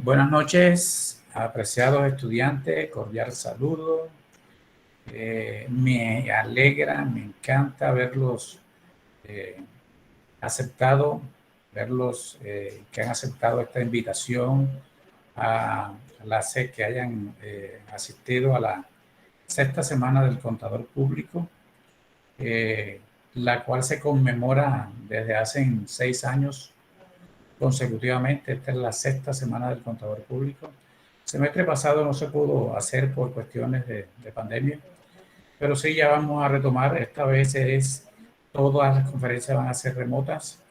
Buenas noches, apreciados estudiantes, cordial saludo. Me alegra, me encanta verlos eh, aceptado, verlos que han aceptado esta invitación que hayan asistido a la sexta semana del Contador Público, la cual se conmemora desde hace 6 años consecutivamente. Esta es la sexta semana del Contador Público. El semestre pasado no se pudo hacer por cuestiones de pandemia, pero sí ya vamos a retomar. Esta vez todas las conferencias van a ser remotas,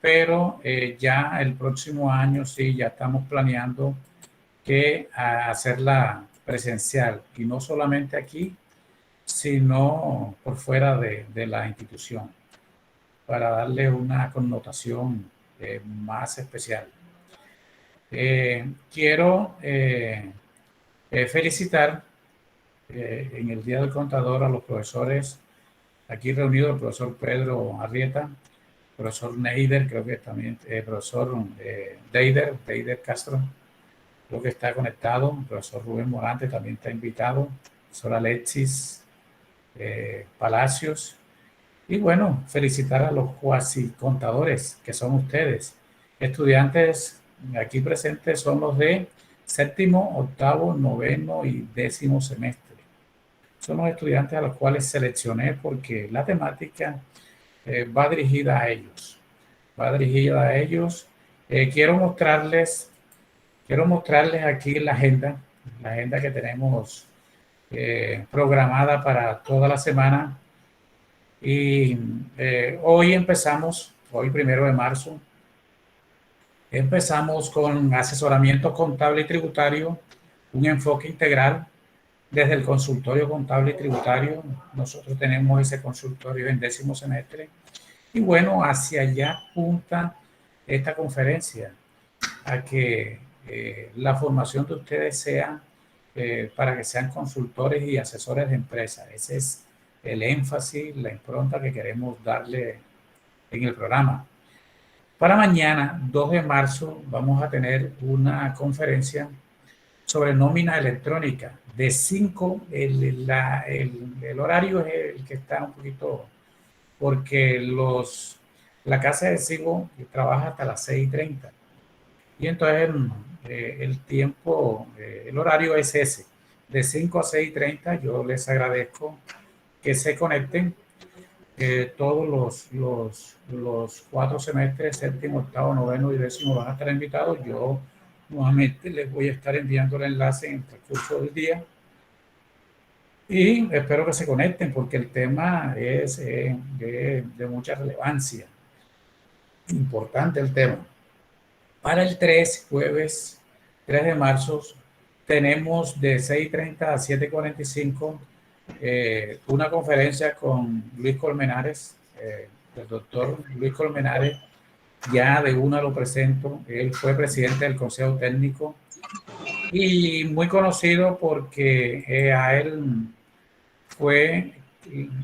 pero ya el próximo año sí, ya estamos planeando que hacerla presencial, y no solamente aquí, sino por fuera de la institución, para darle una connotación más especial. Quiero felicitar en el Día del Contador a los profesores aquí reunidos: el profesor Pedro Arrieta, profesor Neider, creo que también, profesor Deider Castro, creo que está conectado, el profesor Rubén Morante también está invitado, profesor Alexis Palacios. Y bueno, felicitar a los cuasi contadores, que son ustedes. Estudiantes aquí presentes son los de séptimo, octavo, noveno y décimo semestre. Son los estudiantes a los cuales seleccioné porque la temática va dirigida a ellos. Va dirigida a ellos. Quiero mostrarles aquí la agenda que tenemos programada para toda la semana. Y hoy 1 de marzo, empezamos con asesoramiento contable y tributario, un enfoque integral desde el consultorio contable y tributario. Nosotros tenemos ese consultorio en décimo semestre. Y bueno, hacia allá apunta esta conferencia, a que la formación de ustedes sea para que sean consultores y asesores de empresas. Ese es el énfasis, la impronta que queremos darle en el programa. Para mañana, 2 de marzo, vamos a tener una conferencia sobre nómina electrónica de 5. El horario es el que está un poquito, porque la casa de recibo trabaja hasta las 6:30. Y entonces el tiempo, el horario es ese, de 5 a 6:30. Yo les agradezco que se conecten. Todos los 4 semestres, séptimo, octavo, noveno y décimo, van a estar invitados. Yo nuevamente les voy a estar enviando el enlace en el transcurso del día. Y espero que se conecten porque el tema es de mucha relevancia. Importante el tema. Para el jueves 3 de marzo, tenemos de 6:30 a 7:45 una conferencia con Luis Colmenares, el doctor Luis Colmenares. Ya de una lo presento. Él fue presidente del Consejo Técnico y muy conocido porque a él fue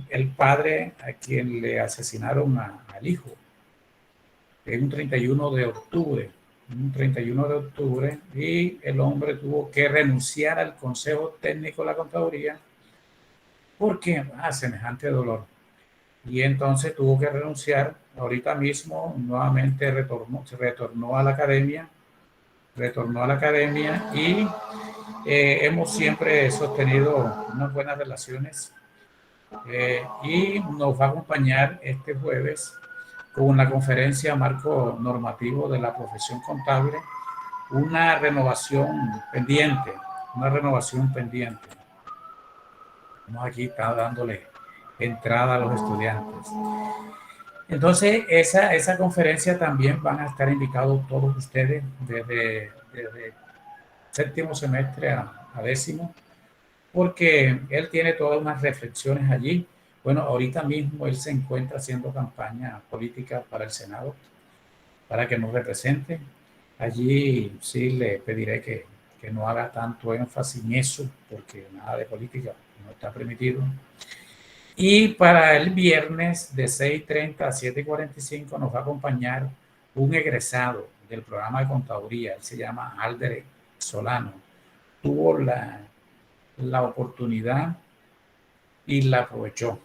el padre a quien le asesinaron al hijo en un 31 de octubre. Un 31 de octubre, y el hombre tuvo que renunciar al Consejo Técnico de la Contaduría porque semejante dolor. Y entonces tuvo que renunciar. Ahorita mismo nuevamente retornó a la academia, y hemos siempre sostenido unas buenas relaciones. Y nos va a acompañar este jueves con la conferencia Marco Normativo de la Profesión Contable, una renovación pendiente, una renovación pendiente. Estamos aquí dándole entrada a los estudiantes. Entonces, esa conferencia también van a estar invitados todos ustedes desde séptimo semestre a décimo, porque él tiene todas unas reflexiones allí. Bueno, ahorita mismo él se encuentra haciendo campaña política para el Senado, para que nos represente. Allí sí le pediré que no haga tanto énfasis en eso, porque nada de política no está permitido. Y para el viernes de 6:30 a 7:45 nos va a acompañar un egresado del programa de contaduría, él se llama Alder Solano, tuvo la oportunidad y la aprovechó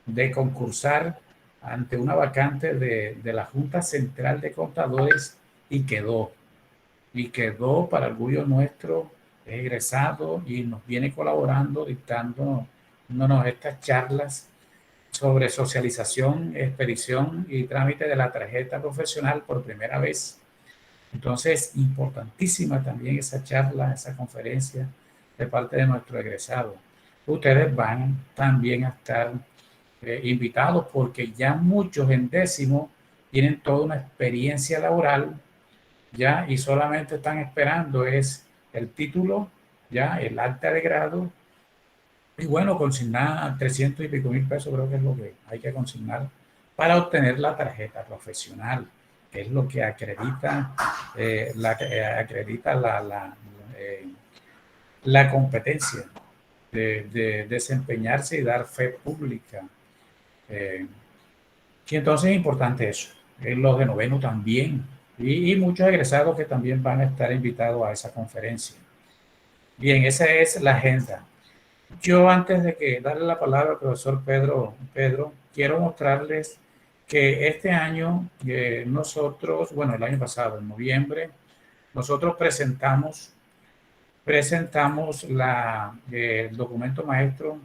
de concursar ante una vacante de la Junta Central de Contadores y quedó para orgullo nuestro, egresado, y nos viene colaborando, dándonos estas charlas sobre socialización, expedición y trámite de la tarjeta profesional por primera vez. Entonces, importantísima también esa charla, esa conferencia de parte de nuestro egresado. Ustedes van también a estar invitados porque ya muchos en décimo tienen toda una experiencia laboral ya y solamente están esperando es el título, ya el acta de grado y bueno, consignar 300 y pico mil pesos creo que es lo que hay que consignar para obtener la tarjeta profesional, que es lo que acredita, acredita la competencia de desempeñarse y dar fe pública. Y entonces es importante eso. Los de noveno también. Y muchos egresados que también van a estar invitados a esa conferencia. Bien, esa es la agenda. Yo antes de que darle la palabra al profesor Pedro, quiero mostrarles que este año nosotros, bueno, el año pasado, en noviembre, nosotros presentamos el documento maestro,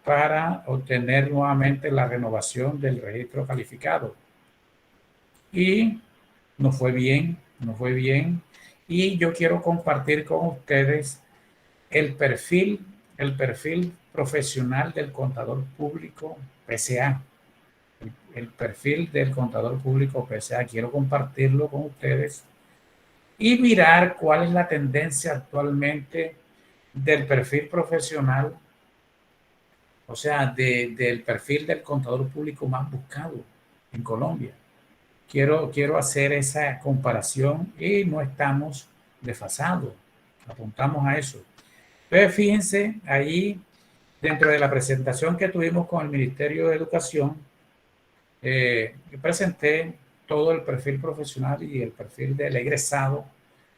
para obtener nuevamente la renovación del registro calificado. Y nos fue bien. Y yo quiero compartir con ustedes el perfil profesional del contador público PCA. El perfil del contador público PCA. Quiero compartirlo con ustedes y mirar cuál es la tendencia actualmente del perfil profesional, o sea, del perfil del contador público más buscado en Colombia. Quiero hacer esa comparación y no estamos desfasados, apuntamos a eso. Entonces, fíjense, ahí dentro de la presentación que tuvimos con el Ministerio de Educación, presenté todo el perfil profesional y el perfil del egresado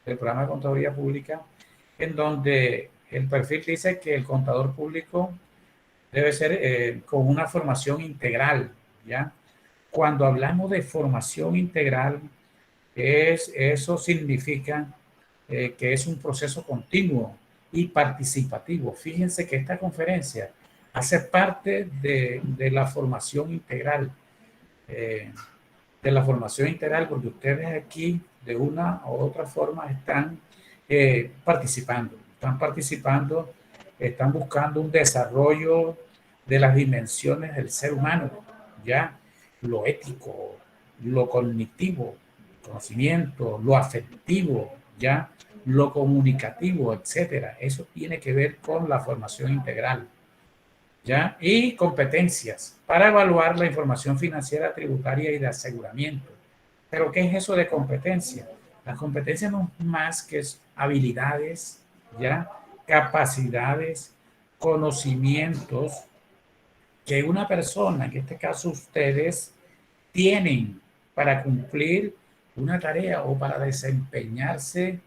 del programa de Contaduría Pública, en donde el perfil dice que el contador público debe ser con una formación integral, ¿ya? Cuando hablamos de formación integral, eso significa que es un proceso continuo y participativo. Fíjense que esta conferencia hace parte de la formación integral, porque ustedes aquí de una u otra forma están participando, están buscando un desarrollo de las dimensiones del ser humano, ya lo ético, lo cognitivo, conocimiento, lo afectivo, ya lo comunicativo, etcétera. Eso tiene que ver con la formación integral, ya, y competencias para evaluar la información financiera, tributaria y de aseguramiento. Pero ¿qué es eso de competencia? Las competencias no es más que habilidades, ya, capacidades, conocimientos que una persona, en este caso ustedes, tienen para cumplir una tarea o para desempeñarse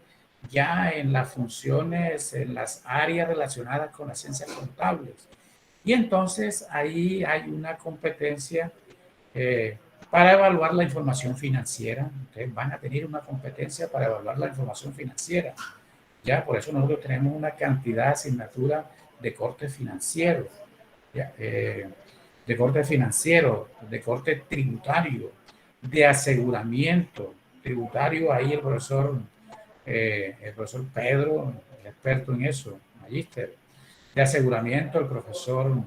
ya en las funciones, en las áreas relacionadas con las ciencias contables. Y entonces ahí hay una competencia para evaluar la información financiera. Ustedes van a tener una competencia para evaluar la información financiera. Ya, por eso nosotros tenemos una cantidad de asignaturas de corte financiero, ¿ya? De corte tributario, de aseguramiento tributario. Ahí el profesor Pedro, el experto en eso, magíster. De aseguramiento, el profesor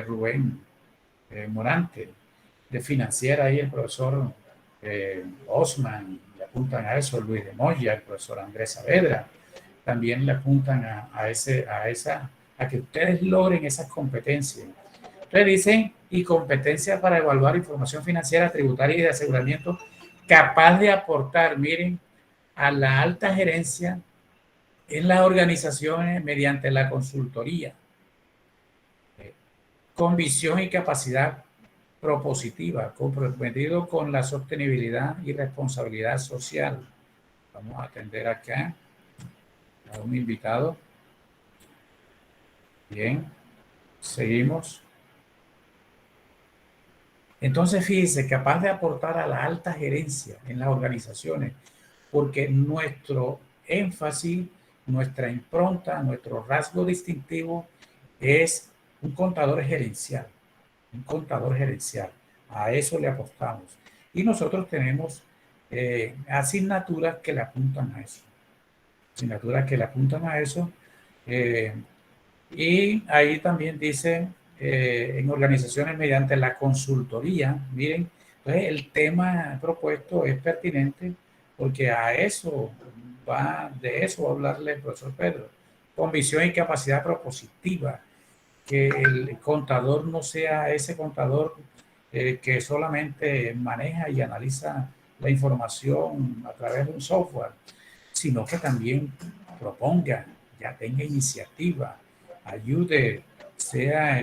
Rubén Morante. De financiera, ahí el profesor Osman, le apuntan a eso, Luis de Moya, el profesor Andrés Saavedra, también le apuntan a que ustedes logren esas competencias. Entonces dicen, y competencias para evaluar información financiera, tributaria y de aseguramiento capaz de aportar, miren, a la alta gerencia en las organizaciones mediante la consultoría, con visión y capacidad propositiva, comprometido con la sostenibilidad y responsabilidad social. Vamos a atender acá a un invitado. Bien, seguimos. Entonces, fíjense, capaz de aportar a la alta gerencia en las organizaciones, porque nuestro énfasis, nuestra impronta, nuestro rasgo distintivo es un contador gerencial, un contador gerencial. A eso le apostamos. Y nosotros tenemos asignaturas que le apuntan a eso. Asignaturas que le apuntan a eso. Y ahí también dice, en organizaciones mediante la consultoría, miren, entonces el tema propuesto es pertinente porque a eso de eso va a hablarle el profesor Pedro, con visión y capacidad propositiva, que el contador no sea ese contador que solamente maneja y analiza la información a través de un software, sino que también proponga, ya tenga iniciativa, ayude, sea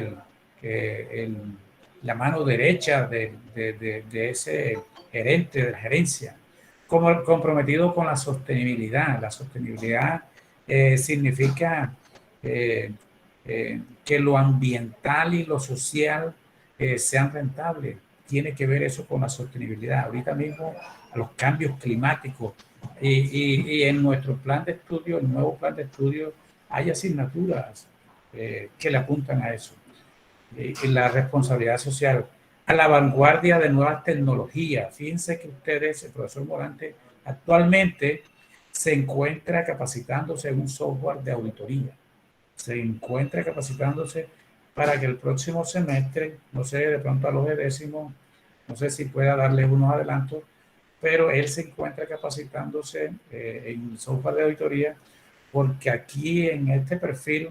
la mano derecha de ese gerente, de la gerencia, como comprometido con la sostenibilidad. La sostenibilidad significa que lo ambiental y lo social sean rentables. Tiene que ver eso con la sostenibilidad. Ahorita mismo, los cambios climáticos, y en nuestro plan de estudio, el nuevo plan de estudio, hay asignaturas que le apuntan a eso. Y la responsabilidad social, a la vanguardia de nuevas tecnologías. Fíjense que ustedes, el profesor Morante, actualmente se encuentra capacitándose en un software de auditoría. Se encuentra capacitándose para que el próximo semestre, no sé, de pronto a los de décimo, no sé si pueda darles unos adelantos, pero él se encuentra capacitándose en software de auditoría porque aquí en este perfil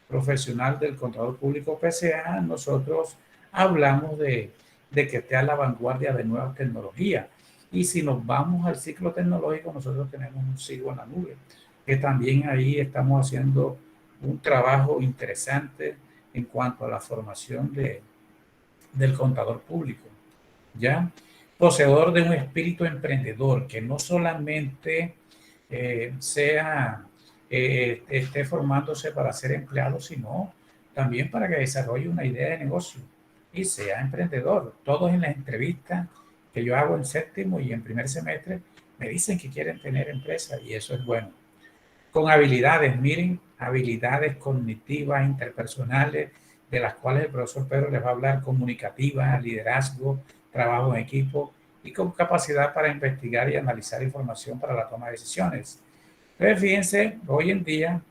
profesional del contador público PCA nosotros hablamos de que esté a la vanguardia de nuevas tecnologías. Y si nos vamos al ciclo tecnológico, nosotros tenemos un ciclo en la nube, que también ahí estamos haciendo un trabajo interesante en cuanto a la formación del contador público. ¿Ya? Poseedor de un espíritu emprendedor, que no solamente esté formándose para ser empleado, sino también para que desarrolle una idea de negocio y sea emprendedor. Todos en las entrevistas que yo hago en séptimo y en primer semestre me dicen que quieren tener empresa y eso es bueno. Con habilidades, miren, habilidades cognitivas, interpersonales, de las cuales el profesor Pedro les va a hablar: comunicativa, liderazgo, trabajo en equipo y con capacidad para investigar y analizar información para la toma de decisiones. Entonces, fíjense, hoy en día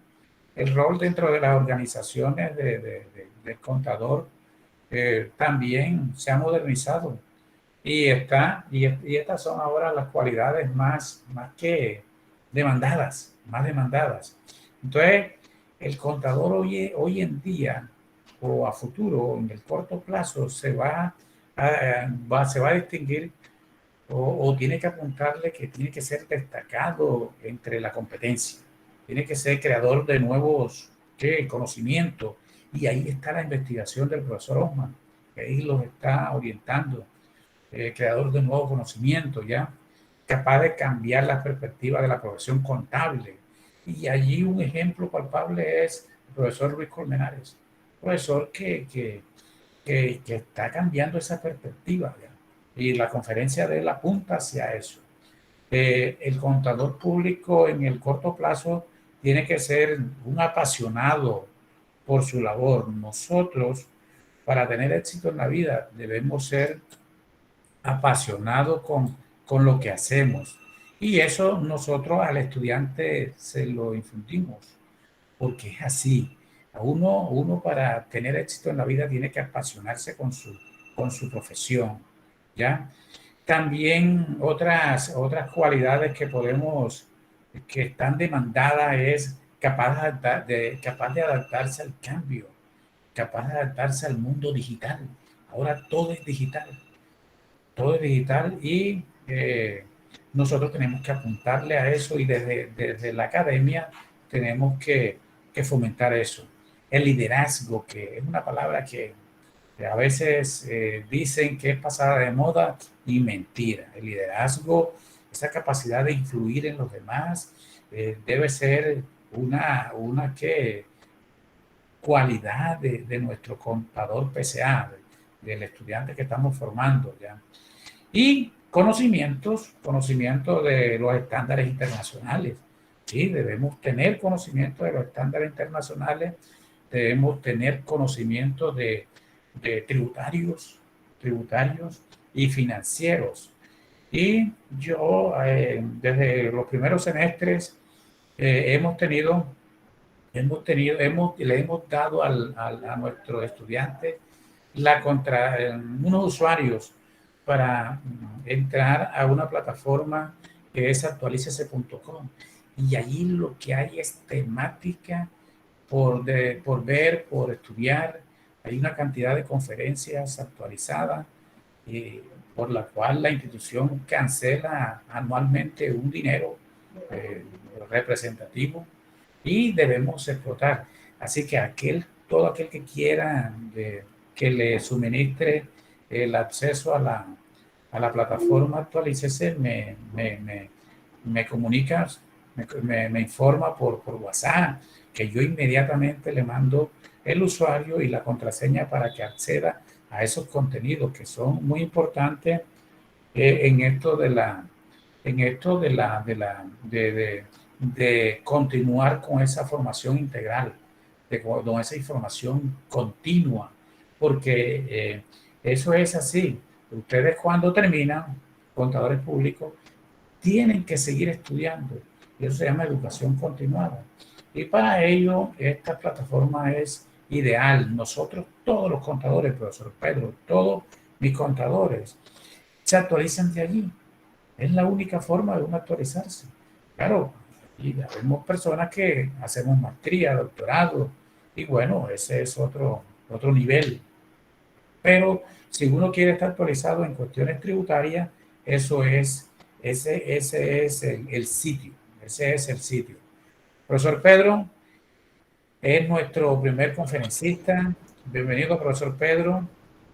el rol dentro de las organizaciones del contador también se ha modernizado y estas son ahora las cualidades más que demandadas, más demandadas. Entonces, el contador hoy en día o a futuro, en el corto plazo, se va a distinguir o tiene que apuntarle que tiene que ser destacado entre la competencia. Tiene que ser creador de nuevos conocimientos. Y ahí está la investigación del profesor Osman, que ahí los está orientando. Creador de nuevos conocimientos, ¿ya? Capaz de cambiar la perspectiva de la profesión contable. Y allí un ejemplo palpable es el profesor Luis Colmenares, profesor que está cambiando esa perspectiva, ¿ya? Y la conferencia de él apunta hacia eso. El contador público en el corto plazo tiene que ser un apasionado por su labor. Nosotros, para tener éxito en la vida, debemos ser apasionados con lo que hacemos. Y eso nosotros al estudiante se lo infundimos, porque es así. Uno para tener éxito en la vida tiene que apasionarse con su profesión, ¿ya? También otras cualidades que están demandadas es capaz de adaptarse al cambio, capaz de adaptarse al mundo digital. Ahora todo es digital y nosotros tenemos que apuntarle a eso y desde la academia tenemos que fomentar eso. El liderazgo, que es una palabra A veces dicen que es pasada de moda y mentira. El liderazgo, esa capacidad de influir en los demás, debe ser una cualidad de nuestro contador PCA, del estudiante que estamos formando ya. Y conocimientos de los estándares internacionales. Sí, debemos tener conocimiento de los estándares internacionales, debemos tener conocimiento de tributarios y financieros. Y yo, desde los primeros semestres, le hemos dado a nuestros estudiantes unos usuarios para entrar a una plataforma que es actualicese.com. Y allí lo que hay es temática por ver, por estudiar. Hay una cantidad de conferencias actualizadas por la cual la institución cancela anualmente un dinero eh, representativo y debemos explotar. Así que todo aquel que quiera que le suministre el acceso a la plataforma Actualícese, me comunica, me informa por WhatsApp, que yo inmediatamente le mando el usuario y la contraseña para que acceda a esos contenidos que son muy importantes en esto de continuar con esa formación integral, con esa información continua, porque eso es así. Ustedes cuando terminan, contadores públicos, tienen que seguir estudiando y eso se llama educación continuada. Y para ello esta plataforma es ideal. Nosotros, todos los contadores, profesor Pedro, todos mis contadores, se actualizan de allí. Es la única forma de uno actualizarse. Claro, y vemos personas que hacemos maestría, doctorado, y bueno, ese es otro nivel. Pero si uno quiere estar actualizado en cuestiones tributarias, ese es el sitio. Ese es el sitio. Profesor Pedro es nuestro primer conferencista. Bienvenido, profesor Pedro.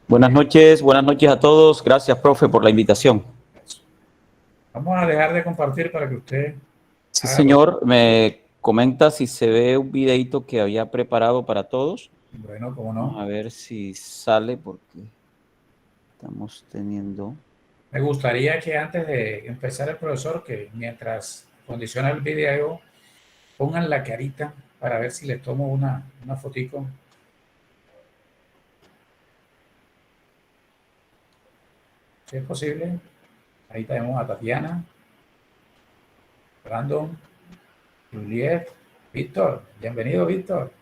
Buenas noches a todos. Gracias, profe, por la invitación. Vamos a dejar de compartir para que usted... Sí, señor. Me comenta si se ve un videito que había preparado para todos. Bueno, cómo no. Vamos a ver si sale porque estamos teniendo... Me gustaría que antes de empezar el profesor, que mientras condiciona el video, pongan la carita para ver si le tomo una fotico. Si es posible. Ahí tenemos a Tatiana, Brandon, Juliet, Víctor. Bienvenido, Víctor.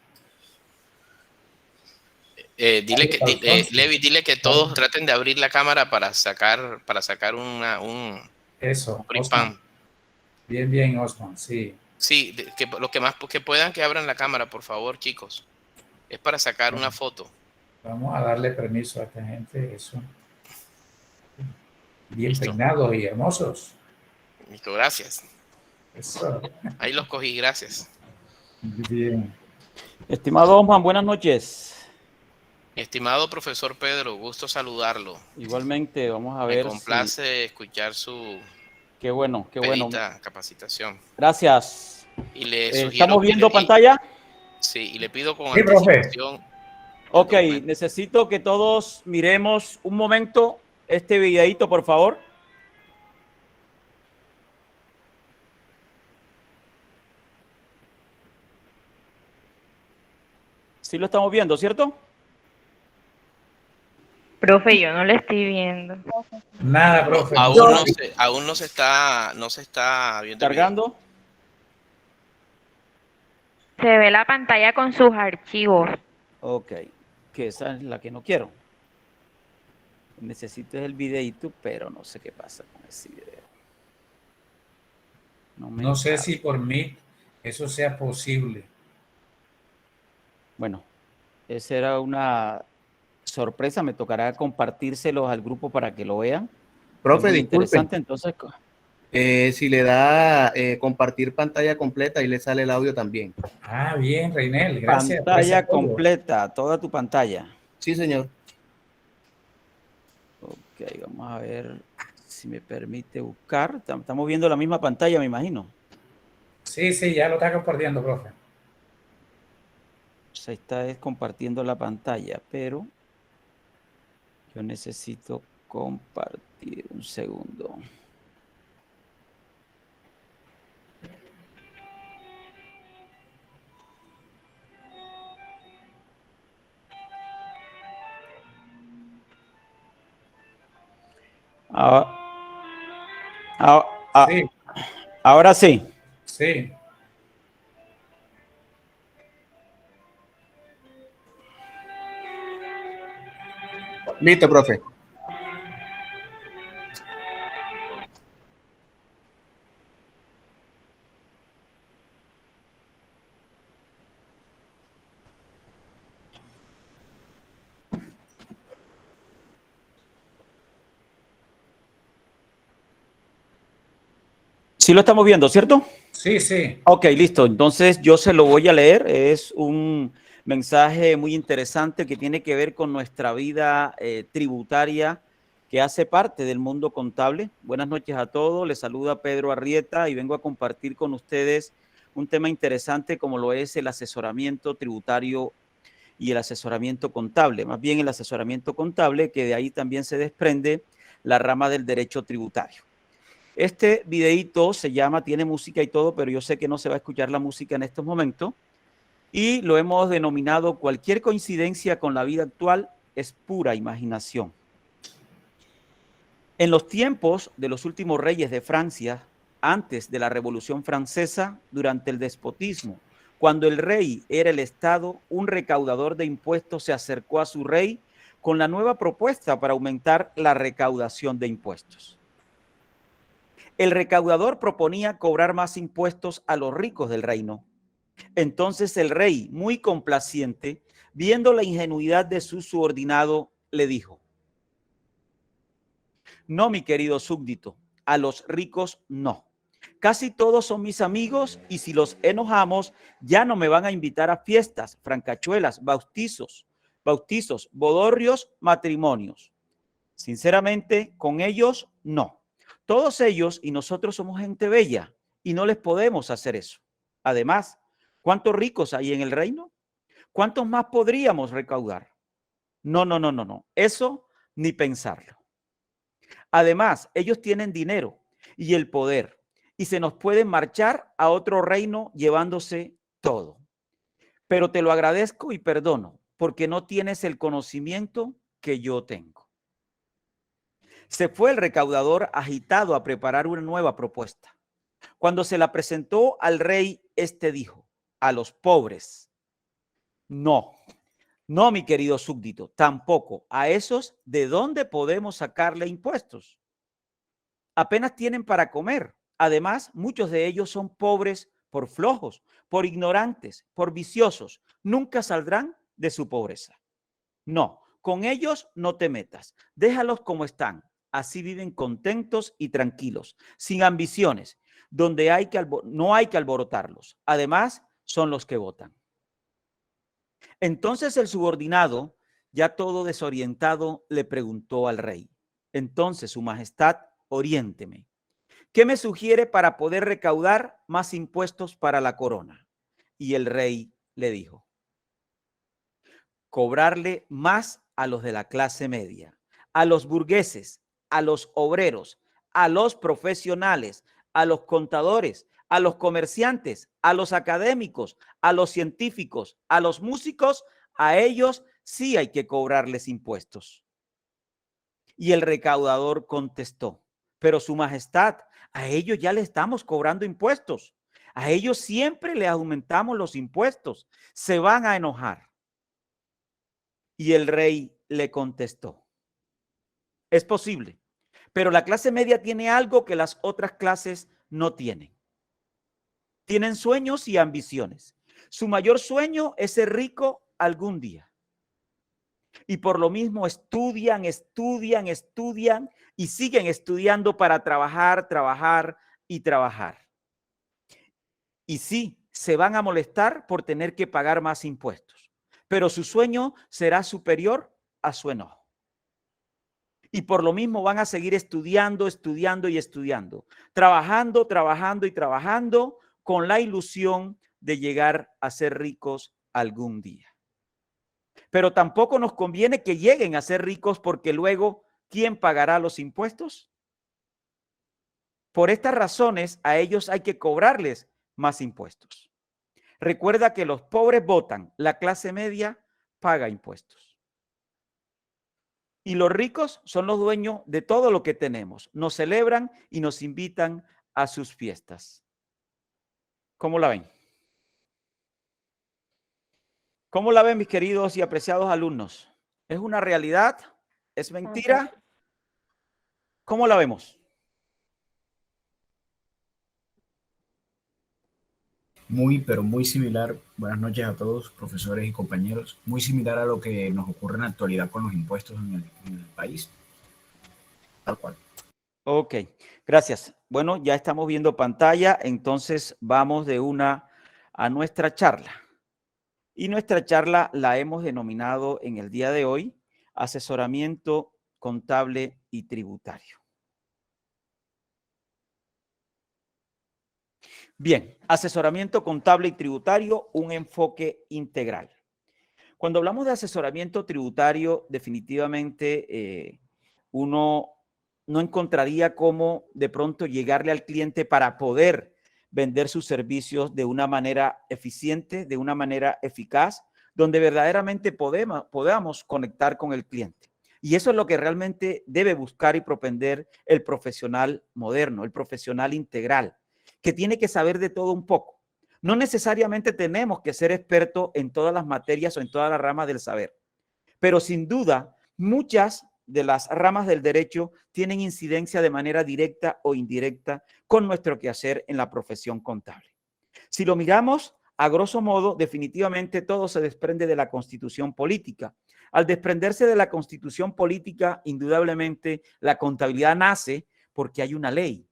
Levi, dile que todos traten de abrir la cámara para sacar un Osman. Bien, Osman, sí. Sí, que lo que más que puedan que abran la cámara, por favor, chicos. Es para sacar una foto. Vamos a darle permiso a esta gente, eso. Bien peinados y hermosos. Listo, gracias. Eso. Ahí los cogí, gracias. Bien. Estimado Osman, buenas noches. Estimado profesor Pedro, gusto saludarlo. Igualmente, vamos a ver. Me complace escuchar su qué bueno capacitación. Gracias. Y le sugiero ¿Estamos viendo pantalla? Sí, y le pido con anticipación. Ok, necesito que todos miremos un momento este videíto, por favor. Sí lo estamos viendo, ¿cierto? Profe, yo no le estoy viendo. Nada, profe. Aún no se está viendo. ¿Cargando? Se ve la pantalla con sus archivos. Ok, que esa es la que no quiero. Necesito el videito, pero no sé qué pasa con ese video. No sé si por mí eso sea posible. Bueno, esa era una sorpresa. Me tocará compartírselos al grupo para que lo vean. Profe, muy disculpe. Interesante, entonces. Si le da compartir pantalla completa y le sale el audio también. Ah, bien, Reinel, gracias. Pantalla completa, toda tu pantalla. Sí, señor. Vamos a ver si me permite buscar. Estamos viendo la misma pantalla, me imagino. Sí, sí, ya lo está compartiendo, profe. Se está compartiendo la pantalla, pero yo necesito compartir un segundo. Ah, Sí, ahora sí. sí. Listo, profe. Sí lo estamos viendo, ¿cierto? Sí, sí. Ok, listo. Entonces yo se lo voy a leer. Es un mensaje muy interesante que tiene que ver con nuestra vida tributaria que hace parte del mundo contable. Buenas noches a todos. Les saluda Pedro Arrieta y vengo a compartir con ustedes un tema interesante como lo es el asesoramiento tributario y el asesoramiento contable. Más bien el asesoramiento contable, que de ahí también se desprende la rama del derecho tributario. Este videíto se llama, tiene música y todo, pero yo sé que no se va a escuchar la música en estos momentos. Y lo hemos denominado cualquier coincidencia con la vida actual es pura imaginación. En los tiempos de los últimos reyes de Francia, antes de la Revolución Francesa, durante el despotismo, cuando el rey era el Estado, un recaudador de impuestos se acercó a su rey con la nueva propuesta para aumentar la recaudación de impuestos. El recaudador proponía cobrar más impuestos a los ricos del reino. Entonces el rey, muy complaciente, viendo la ingenuidad de su subordinado, le dijo: no, mi querido súbdito, a los ricos no. Casi todos son mis amigos y si los enojamos ya no me van a invitar a fiestas, francachuelas, bautizos, bodorrios, matrimonios. Sinceramente, con ellos no. Todos ellos y nosotros somos gente bella y no les podemos hacer eso. Además, ¿cuántos ricos hay en el reino? ¿Cuántos más podríamos recaudar? No. Eso ni pensarlo. Además, ellos tienen dinero y el poder y se nos pueden marchar a otro reino llevándose todo. Pero te lo agradezco y perdono porque no tienes el conocimiento que yo tengo. Se fue el recaudador agitado a preparar una nueva propuesta. Cuando se la presentó al rey, este dijo: a los pobres, no, mi querido súbdito, tampoco a esos de dónde podemos sacarle impuestos. Apenas tienen para comer. Además, muchos de ellos son pobres por flojos, por ignorantes, por viciosos. Nunca saldrán de su pobreza. No, con ellos no te metas. Déjalos como están. Así viven contentos y tranquilos, sin ambiciones, donde no hay que alborotarlos. Además, son los que votan. Entonces el subordinado, ya todo desorientado, le preguntó al rey: entonces, su majestad, oriénteme. ¿Qué me sugiere para poder recaudar más impuestos para la corona? Y el rey le dijo: cobrarle más a los de la clase media, a los burgueses, a los obreros, a los profesionales, a los contadores, a los comerciantes, a los académicos, a los científicos, a los músicos, a ellos sí hay que cobrarles impuestos. Y el recaudador contestó: pero su majestad, a ellos ya le estamos cobrando impuestos. A ellos siempre le aumentamos los impuestos. Se van a enojar. Y el rey le contestó: es posible, pero la clase media tiene algo que las otras clases no tienen. Tienen sueños y ambiciones. Su mayor sueño es ser rico algún día. Y por lo mismo estudian y siguen estudiando para trabajar y trabajar. Y sí, se van a molestar por tener que pagar más impuestos, pero su sueño será superior a su enojo. Y por lo mismo van a seguir estudiando, estudiando y estudiando, trabajando, trabajando y trabajando con la ilusión de llegar a ser ricos algún día. Pero tampoco nos conviene que lleguen a ser ricos porque luego, ¿quién pagará los impuestos? Por estas razones, a ellos hay que cobrarles más impuestos. Recuerda que los pobres votan, la clase media paga impuestos. Y los ricos son los dueños de todo lo que tenemos. Nos celebran y nos invitan a sus fiestas. ¿Cómo la ven? ¿Cómo la ven, mis queridos y apreciados alumnos? ¿Es una realidad? ¿Es mentira? ¿Cómo la vemos? Muy, pero muy similar. Buenas noches a todos, profesores y compañeros. Muy similar a lo que nos ocurre en la actualidad con los impuestos en el país. Tal cual. Ok, gracias. Bueno, ya estamos viendo pantalla, entonces vamos de una a nuestra charla. Y nuestra charla la hemos denominado en el día de hoy asesoramiento contable y tributario. Bien, asesoramiento contable y tributario, un enfoque integral. Cuando hablamos de asesoramiento tributario, definitivamente uno no encontraría cómo de pronto llegarle al cliente para poder vender sus servicios de una manera eficiente, de una manera eficaz, donde verdaderamente podamos conectar con el cliente. Y eso es lo que realmente debe buscar y propender el profesional moderno, el profesional integral, que tiene que saber de todo un poco. No necesariamente tenemos que ser expertos en todas las materias o en todas las ramas del saber, pero sin duda muchas de las ramas del derecho tienen incidencia de manera directa o indirecta con nuestro quehacer en la profesión contable. Si lo miramos, a grosso modo, definitivamente todo se desprende de la Constitución política. Al desprenderse de la Constitución política, indudablemente la contabilidad nace porque hay una ley.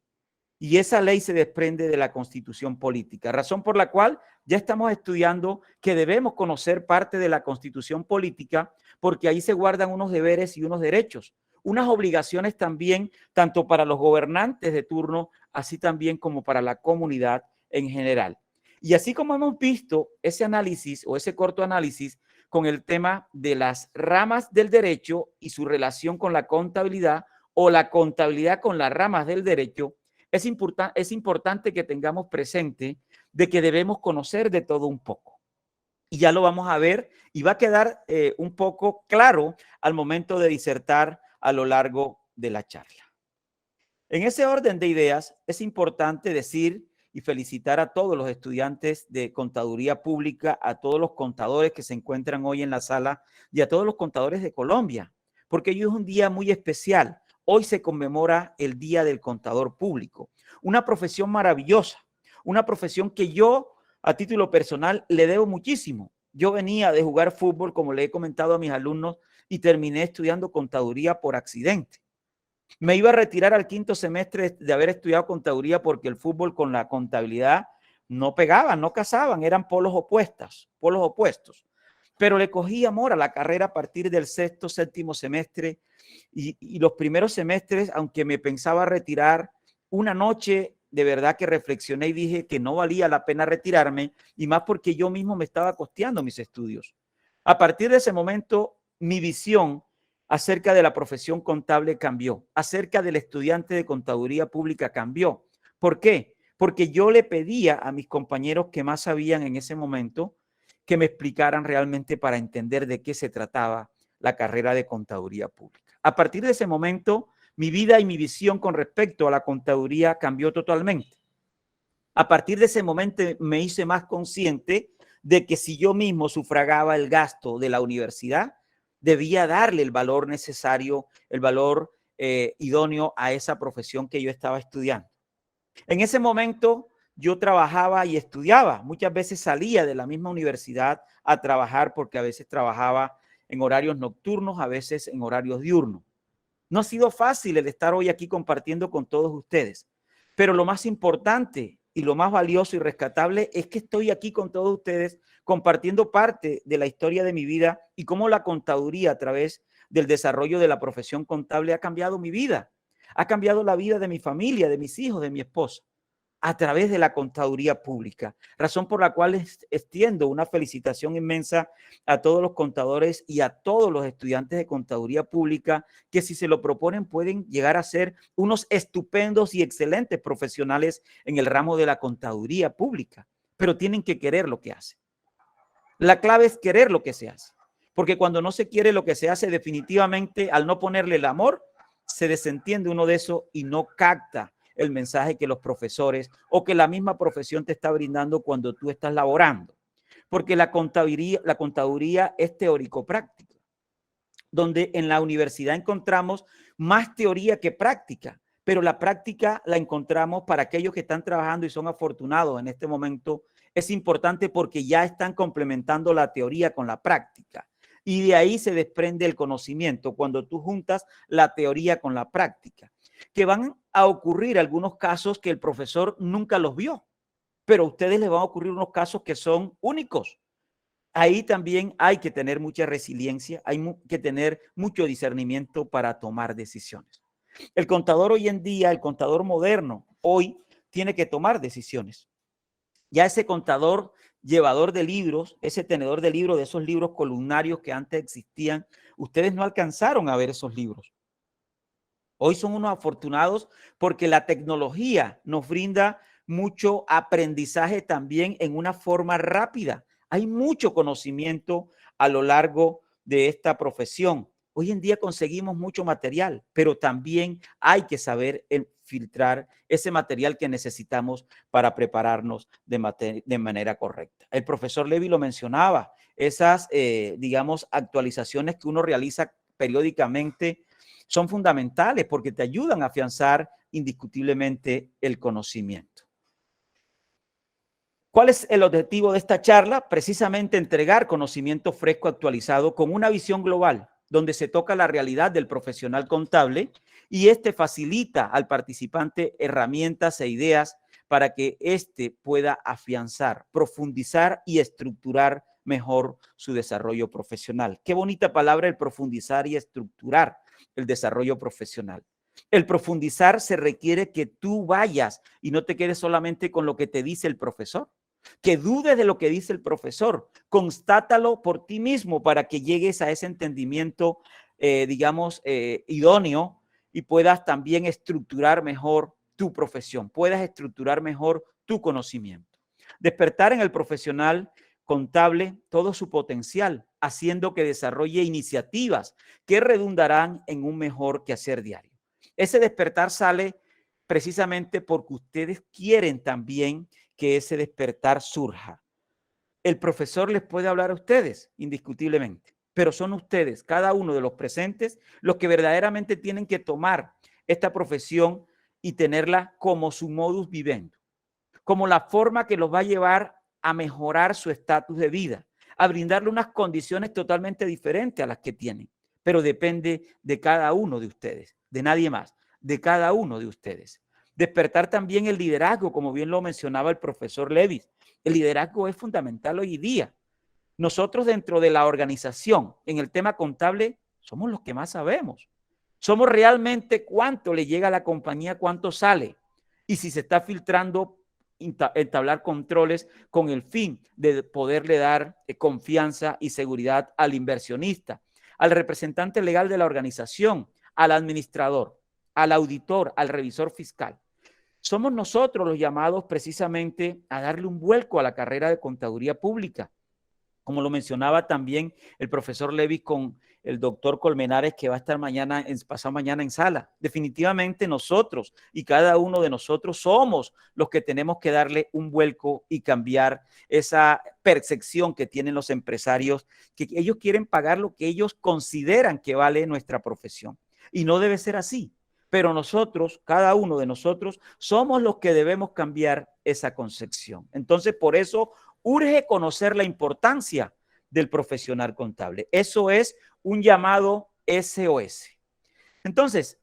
Y esa ley se desprende de la Constitución política, razón por la cual ya estamos estudiando que debemos conocer parte de la Constitución política porque ahí se guardan unos deberes y unos derechos, unas obligaciones también, tanto para los gobernantes de turno, así también como para la comunidad en general. Y así como hemos visto ese análisis o ese corto análisis con el tema de las ramas del derecho y su relación con la contabilidad o la contabilidad con las ramas del derecho, es importante que tengamos presente de que debemos conocer de todo un poco. Y ya lo vamos a ver y va a quedar un poco claro al momento de disertar a lo largo de la charla. En ese orden de ideas, es importante decir y felicitar a todos los estudiantes de Contaduría Pública, a todos los contadores que se encuentran hoy en la sala y a todos los contadores de Colombia, porque hoy es un día muy especial. Hoy se conmemora el Día del Contador Público, una profesión maravillosa, una profesión que yo a título personal le debo muchísimo. Yo venía de jugar fútbol, como le he comentado a mis alumnos, y terminé estudiando contaduría por accidente. Me iba a retirar al quinto semestre de haber estudiado contaduría porque el fútbol con la contabilidad no pegaban, no casaban, eran polos opuestos. Pero le cogí amor a la carrera a partir del sexto, séptimo semestre y los primeros semestres, aunque me pensaba retirar, una noche de verdad que reflexioné y dije que no valía la pena retirarme y más porque yo mismo me estaba costeando mis estudios. A partir de ese momento, mi visión acerca de la profesión contable cambió, acerca del estudiante de contaduría pública cambió. ¿Por qué? Porque yo le pedía a mis compañeros que más sabían en ese momento que me explicaran realmente para entender de qué se trataba la carrera de contaduría pública. A partir de ese momento, mi vida y mi visión con respecto a la contaduría cambió totalmente. A partir de ese momento me hice más consciente de que si yo mismo sufragaba el gasto de la universidad, debía darle el valor necesario, el valor idóneo a esa profesión que yo estaba estudiando. En ese momento yo trabajaba y estudiaba. Muchas veces salía de la misma universidad a trabajar porque a veces trabajaba en horarios nocturnos, a veces en horarios diurnos. No ha sido fácil el estar hoy aquí compartiendo con todos ustedes, pero lo más importante y lo más valioso y rescatable es que estoy aquí con todos ustedes compartiendo parte de la historia de mi vida y cómo la contaduría a través del desarrollo de la profesión contable ha cambiado mi vida, ha cambiado la vida de mi familia, de mis hijos, de mi esposa, a través de la contaduría pública, razón por la cual extiendo una felicitación inmensa a todos los contadores y a todos los estudiantes de contaduría pública que, si se lo proponen, pueden llegar a ser unos estupendos y excelentes profesionales en el ramo de la contaduría pública, pero tienen que querer lo que hacen. La clave es querer lo que se hace, porque cuando no se quiere lo que se hace, definitivamente, al no ponerle el amor, se desentiende uno de eso y no capta el mensaje que los profesores o que la misma profesión te está brindando cuando tú estás laborando. Porque la contaduría es teórico-práctica, donde en la universidad encontramos más teoría que práctica, pero la práctica la encontramos para aquellos que están trabajando y son afortunados en este momento. Es importante porque ya están complementando la teoría con la práctica. Y de ahí se desprende el conocimiento cuando tú juntas la teoría con la práctica. Que van a ocurrir algunos casos que el profesor nunca los vio, pero a ustedes les van a ocurrir unos casos que son únicos. Ahí también hay que tener mucha resiliencia, hay que tener mucho discernimiento para tomar decisiones. El contador hoy en día, el contador moderno, hoy tiene que tomar decisiones. Ya ese contador llevador de libros, ese tenedor de libros, de esos libros columnarios que antes existían, ustedes no alcanzaron a ver esos libros. Hoy son unos afortunados porque la tecnología nos brinda mucho aprendizaje también en una forma rápida. Hay mucho conocimiento a lo largo de esta profesión. Hoy en día conseguimos mucho material, pero también hay que saber filtrar ese material que necesitamos para prepararnos de manera correcta. El profesor Levy lo mencionaba, esas, digamos, actualizaciones que uno realiza periódicamente son fundamentales porque te ayudan a afianzar indiscutiblemente el conocimiento. ¿Cuál es el objetivo de esta charla? Precisamente entregar conocimiento fresco actualizado con una visión global, donde se toca la realidad del profesional contable y este facilita al participante herramientas e ideas para que éste pueda afianzar, profundizar y estructurar mejor su desarrollo profesional. Qué bonita palabra el profundizar y estructurar el desarrollo profesional. El profundizar se requiere que tú vayas y no te quedes solamente con lo que te dice el profesor, que dudes de lo que dice el profesor, constátalo por ti mismo para que llegues a ese entendimiento, digamos, idóneo y puedas también estructurar mejor tu profesión, puedas estructurar mejor tu conocimiento. Despertar en el profesional contable todo su potencial, haciendo que desarrolle iniciativas que redundarán en un mejor quehacer diario. Ese despertar sale precisamente porque ustedes quieren también que ese despertar surja. El profesor les puede hablar a ustedes, indiscutiblemente, pero son ustedes, cada uno de los presentes, los que verdaderamente tienen que tomar esta profesión y tenerla como su modus vivendi, como la forma que los va a llevar a mejorar su estatus de vida, a brindarle unas condiciones totalmente diferentes a las que tienen, pero depende de cada uno de ustedes, de nadie más, de cada uno de ustedes. Despertar también el liderazgo, como bien lo mencionaba el profesor Levis. El liderazgo es fundamental hoy día. Nosotros dentro de la organización, en el tema contable, somos los que más sabemos. Somos realmente cuánto le llega a la compañía, cuánto sale. Y si se está filtrando, entablar controles con el fin de poderle dar confianza y seguridad al inversionista, al representante legal de la organización, al administrador, al auditor, al revisor fiscal. Somos nosotros los llamados precisamente a darle un vuelco a la carrera de contaduría pública, como lo mencionaba también el profesor Levy con el doctor Colmenares, que va a estar pasado mañana en sala. Definitivamente nosotros y cada uno de nosotros somos los que tenemos que darle un vuelco y cambiar esa percepción que tienen los empresarios, que ellos quieren pagar lo que ellos consideran que vale nuestra profesión. Y no debe ser así. Pero nosotros, cada uno de nosotros, somos los que debemos cambiar esa concepción. Entonces, por eso urge conocer la importancia del profesional contable. Eso es un llamado SOS. Entonces,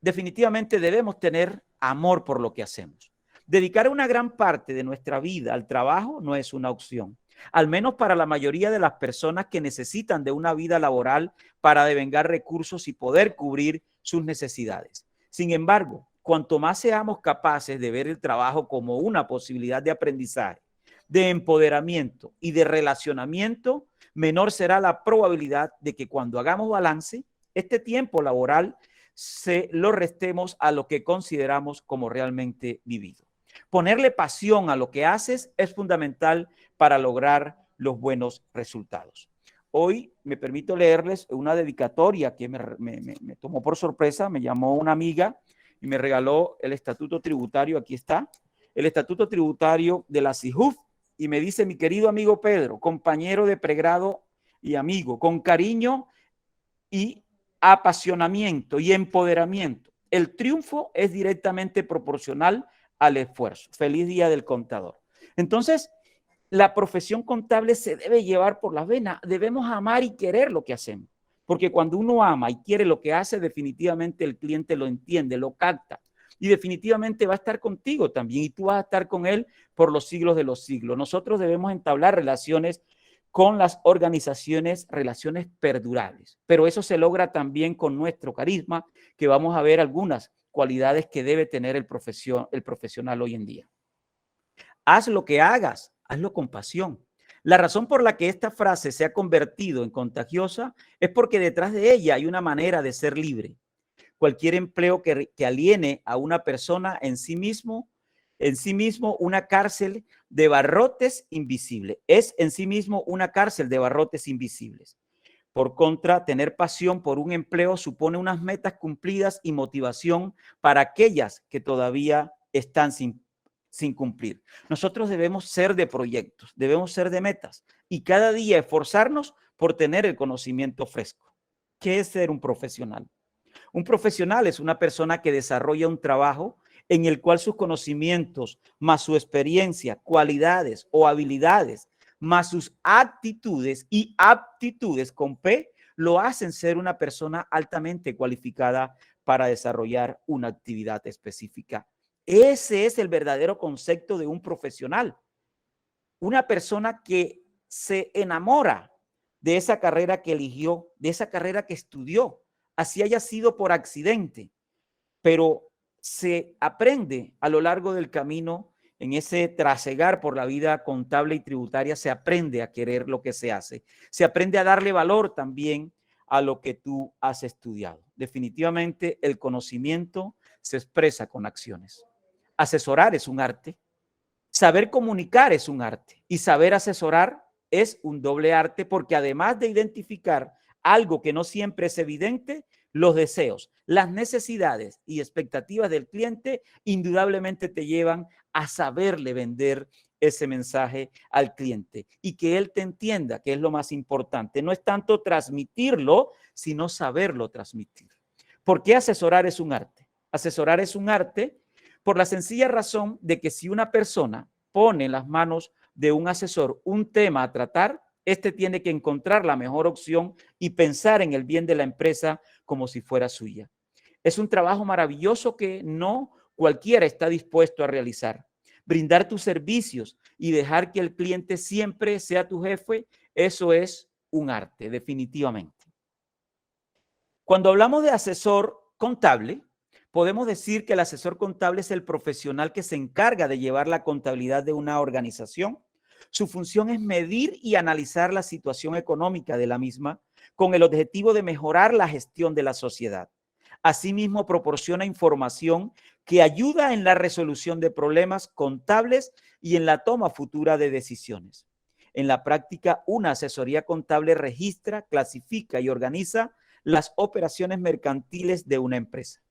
definitivamente debemos tener amor por lo que hacemos. Dedicar una gran parte de nuestra vida al trabajo no es una opción. al menos para la mayoría de las personas que necesitan de una vida laboral para devengar recursos y poder cubrir sus necesidades. Sin embargo, cuanto más seamos capaces de ver el trabajo como una posibilidad de aprendizaje, de empoderamiento y de relacionamiento, menor será la probabilidad de que cuando hagamos balance, este tiempo laboral se lo restemos a lo que consideramos como realmente vivido. Ponerle pasión a lo que haces es fundamental para lograr los buenos resultados. Hoy me permito leerles una dedicatoria que me tomó por sorpresa. Me llamó una amiga y me regaló el estatuto tributario. Aquí está, el estatuto tributario de la SIJUF, y me dice: mi querido amigo Pedro, compañero de pregrado y amigo, con cariño y apasionamiento y empoderamiento, el triunfo es directamente proporcional al esfuerzo. Feliz Día del Contador. Entonces, la profesión contable se debe llevar por las venas. Debemos amar y querer lo que hacemos, porque cuando uno ama y quiere lo que hace, definitivamente el cliente lo entiende, lo capta, y definitivamente va a estar contigo también, y tú vas a estar con él por los siglos de los siglos. Nosotros debemos entablar relaciones con las organizaciones, relaciones perdurables, pero eso se logra también con nuestro carisma, que vamos a ver algunas cualidades que debe tener el profesional hoy en día. Haz lo que hagas, hazlo con pasión. La razón por la que esta frase se ha convertido en contagiosa es porque detrás de ella hay una manera de ser libre. Cualquier empleo que aliene a una persona en sí mismo una cárcel de barrotes invisibles. Es en sí mismo una cárcel de barrotes invisibles. Por contra, tener pasión por un empleo supone unas metas cumplidas y motivación para aquellas que todavía están sin cumplir. Nosotros debemos ser de proyectos, debemos ser de metas y cada día esforzarnos por tener el conocimiento fresco. ¿Qué es ser un profesional? Un profesional es una persona que desarrolla un trabajo en el cual sus conocimientos, más su experiencia, cualidades o habilidades, más sus actitudes y aptitudes con P, lo hacen ser una persona altamente cualificada para desarrollar una actividad específica. Ese es el verdadero concepto de un profesional. Una persona que se enamora de esa carrera que eligió, de esa carrera que estudió, así haya sido por accidente, pero se aprende a lo largo del camino, en ese trasegar por la vida contable y tributaria, se aprende a querer lo que se hace, se aprende a darle valor también a lo que tú has estudiado. Definitivamente el conocimiento se expresa con acciones. Asesorar es un arte, saber comunicar es un arte y saber asesorar es un doble arte, porque además de identificar algo que no siempre es evidente, los deseos, las necesidades y expectativas del cliente indudablemente te llevan a saberle vender ese mensaje al cliente y que él te entienda, que es lo más importante. No es tanto transmitirlo, sino saberlo transmitir. ¿Por qué asesorar es un arte? Asesorar es un arte por la sencilla razón de que si una persona pone en las manos de un asesor un tema a tratar, este tiene que encontrar la mejor opción y pensar en el bien de la empresa como si fuera suya. Es un trabajo maravilloso que no cualquiera está dispuesto a realizar. Brindar tus servicios y dejar que el cliente siempre sea tu jefe, eso es un arte, definitivamente. Cuando hablamos de asesor contable, podemos decir que el asesor contable es el profesional que se encarga de llevar la contabilidad de una organización. Su función es medir y analizar la situación económica de la misma con el objetivo de mejorar la gestión de la sociedad. Asimismo, proporciona información que ayuda en la resolución de problemas contables y en la toma futura de decisiones. En la práctica, una asesoría contable registra, clasifica y organiza las operaciones mercantiles de una empresa.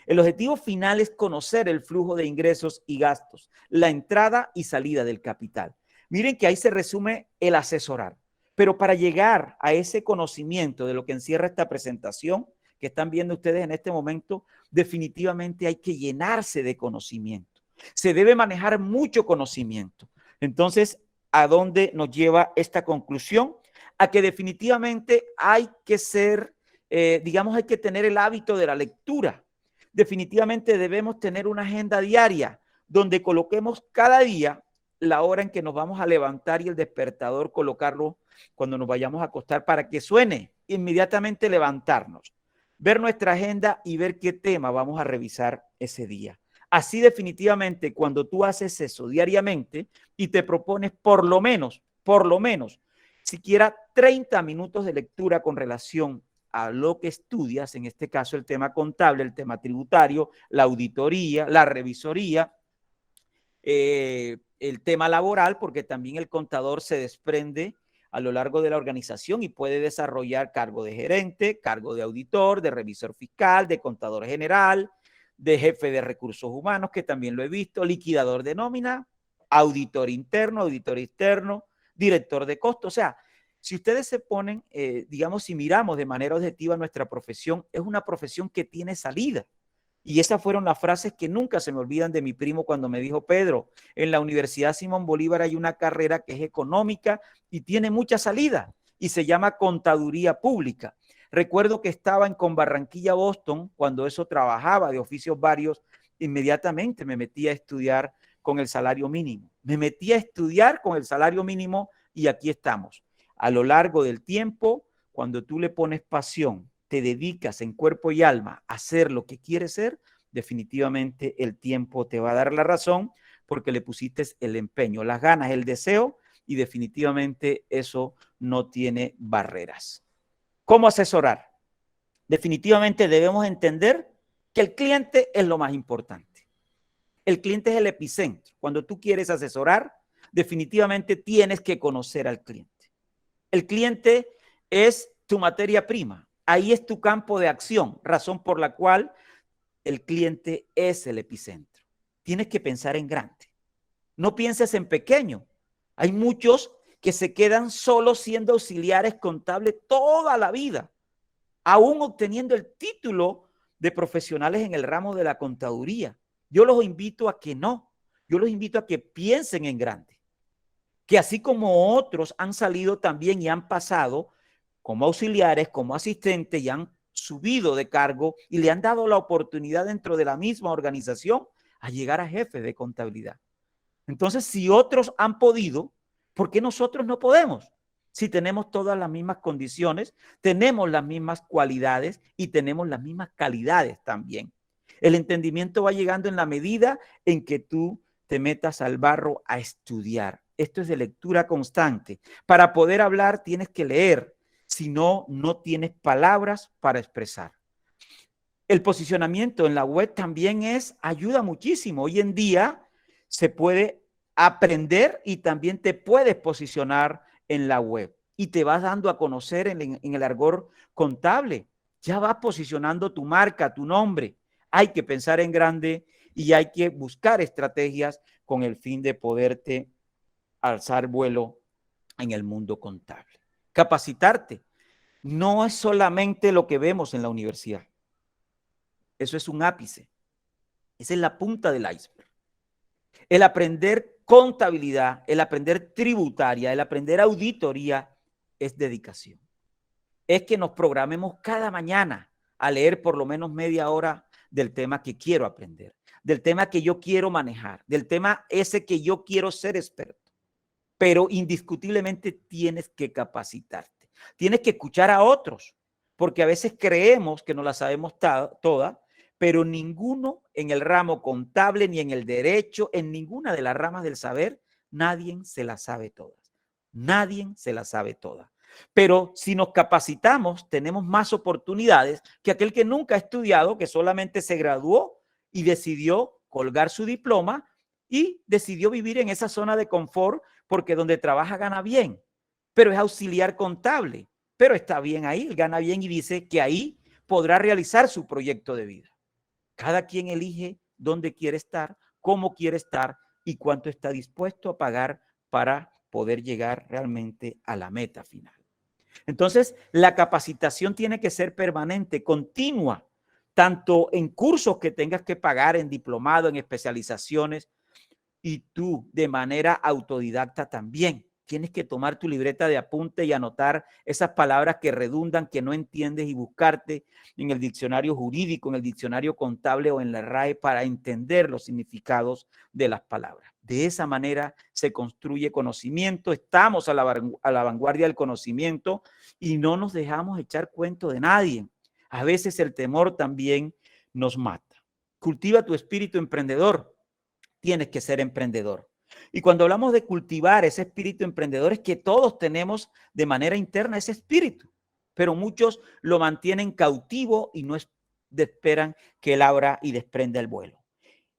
El objetivo final es conocer el flujo de ingresos y gastos, la entrada y salida del capital. Miren que ahí se resume el asesorar, pero para llegar a ese conocimiento de lo que encierra esta presentación que están viendo ustedes en este momento, definitivamente hay que llenarse de conocimiento. Se debe manejar mucho conocimiento. Entonces, ¿a dónde nos lleva esta conclusión? A que definitivamente hay que ser, hay que tener el hábito de la lectura. Definitivamente debemos tener una agenda diaria donde coloquemos cada día la hora en que nos vamos a levantar y el despertador colocarlo cuando nos vayamos a acostar para que suene inmediatamente levantarnos, ver nuestra agenda y ver qué tema vamos a revisar ese día. Así definitivamente cuando tú haces eso diariamente y te propones por lo menos, siquiera 30 minutos de lectura con relación a lo que estudias, en este caso el tema contable, el tema tributario, la auditoría, la revisoría, el tema laboral, porque también el contador se desprende a lo largo de la organización y puede desarrollar cargo de gerente, cargo de auditor, de revisor fiscal, de contador general, de jefe de recursos humanos, que también lo he visto, liquidador de nómina, auditor interno, auditor externo, director de costos. O sea, si ustedes se ponen, digamos, si miramos de manera objetiva nuestra profesión, es una profesión que tiene salida. Y esas fueron las frases que nunca se me olvidan de mi primo cuando me dijo: Pedro, en la Universidad Simón Bolívar hay una carrera que es económica y tiene mucha salida y se llama Contaduría Pública. Recuerdo que estaba en Conbarranquilla, Boston, cuando eso trabajaba de oficios varios, inmediatamente me metí a estudiar con el salario mínimo. Me metí a estudiar con el salario mínimo y aquí estamos. A lo largo del tiempo, cuando tú le pones pasión, te dedicas en cuerpo y alma a hacer lo que quieres ser, definitivamente el tiempo te va a dar la razón porque le pusiste el empeño, las ganas, el deseo y definitivamente eso no tiene barreras. ¿Cómo asesorar? Definitivamente debemos entender que el cliente es lo más importante. El cliente es el epicentro. Cuando tú quieres asesorar, definitivamente tienes que conocer al cliente. El cliente es tu materia prima. Ahí es tu campo de acción, razón por la cual el cliente es el epicentro. Tienes que pensar en grande. No pienses en pequeño. Hay muchos que se quedan solo siendo auxiliares contables toda la vida, aún obteniendo el título de profesionales en el ramo de la contaduría. Yo los invito a que no. Yo los invito a que piensen en grande. Que así como otros han salido también y han pasado como auxiliares, como asistentes y han subido de cargo y le han dado la oportunidad dentro de la misma organización a llegar a jefe de contabilidad. Entonces, si otros han podido, ¿por qué nosotros no podemos? Si tenemos todas las mismas condiciones, tenemos las mismas cualidades y tenemos las mismas calidades también. El entendimiento va llegando en la medida en que tú te metas al barro a estudiar. Esto es de lectura constante. Para poder hablar tienes que leer. Si no, no tienes palabras para expresar. El posicionamiento en la web también ayuda muchísimo. Hoy en día se puede aprender y también te puedes posicionar en la web y te vas dando a conocer en el argot contable. Ya vas posicionando tu marca, tu nombre. Hay que pensar en grande y hay que buscar estrategias con el fin de poderte alzar vuelo en el mundo contable. Capacitarte no es solamente lo que vemos en la universidad. Eso es un ápice. Esa es la punta del iceberg. El aprender contabilidad, el aprender tributaria, el aprender auditoría es dedicación. Es que nos programemos cada mañana a leer por lo menos media hora del tema que quiero aprender, del tema que yo quiero manejar, del tema ese que yo quiero ser experto. Pero indiscutiblemente tienes que capacitarte. Tienes que escuchar a otros, porque a veces creemos que no la sabemos toda, pero ninguno en el ramo contable, ni en el derecho, en ninguna de las ramas del saber, nadie se la sabe todas. Nadie se la sabe toda. Pero si nos capacitamos, tenemos más oportunidades que aquel que nunca ha estudiado, que solamente se graduó y decidió colgar su diploma y decidió vivir en esa zona de confort porque donde trabaja gana bien, pero es auxiliar contable, pero está bien ahí, gana bien y dice que ahí podrá realizar su proyecto de vida. Cada quien elige dónde quiere estar, cómo quiere estar y cuánto está dispuesto a pagar para poder llegar realmente a la meta final. Entonces, la capacitación tiene que ser permanente, continua, tanto en cursos que tengas que pagar, en diplomado, en especializaciones, y tú de manera autodidacta también. Tienes que tomar tu libreta de apunte y anotar esas palabras que redundan, que no entiendes, y buscarte en el diccionario jurídico, en el diccionario contable o en la RAE para entender los significados de las palabras. De esa manera se construye conocimiento. Estamos a la vanguardia del conocimiento y no nos dejamos echar cuento de nadie. A veces el temor también nos mata. Cultiva tu espíritu emprendedor. Tienes que ser emprendedor. Y cuando hablamos de cultivar ese espíritu emprendedor, es que todos tenemos de manera interna ese espíritu, pero muchos lo mantienen cautivo y no esperan que él abra y desprenda el vuelo.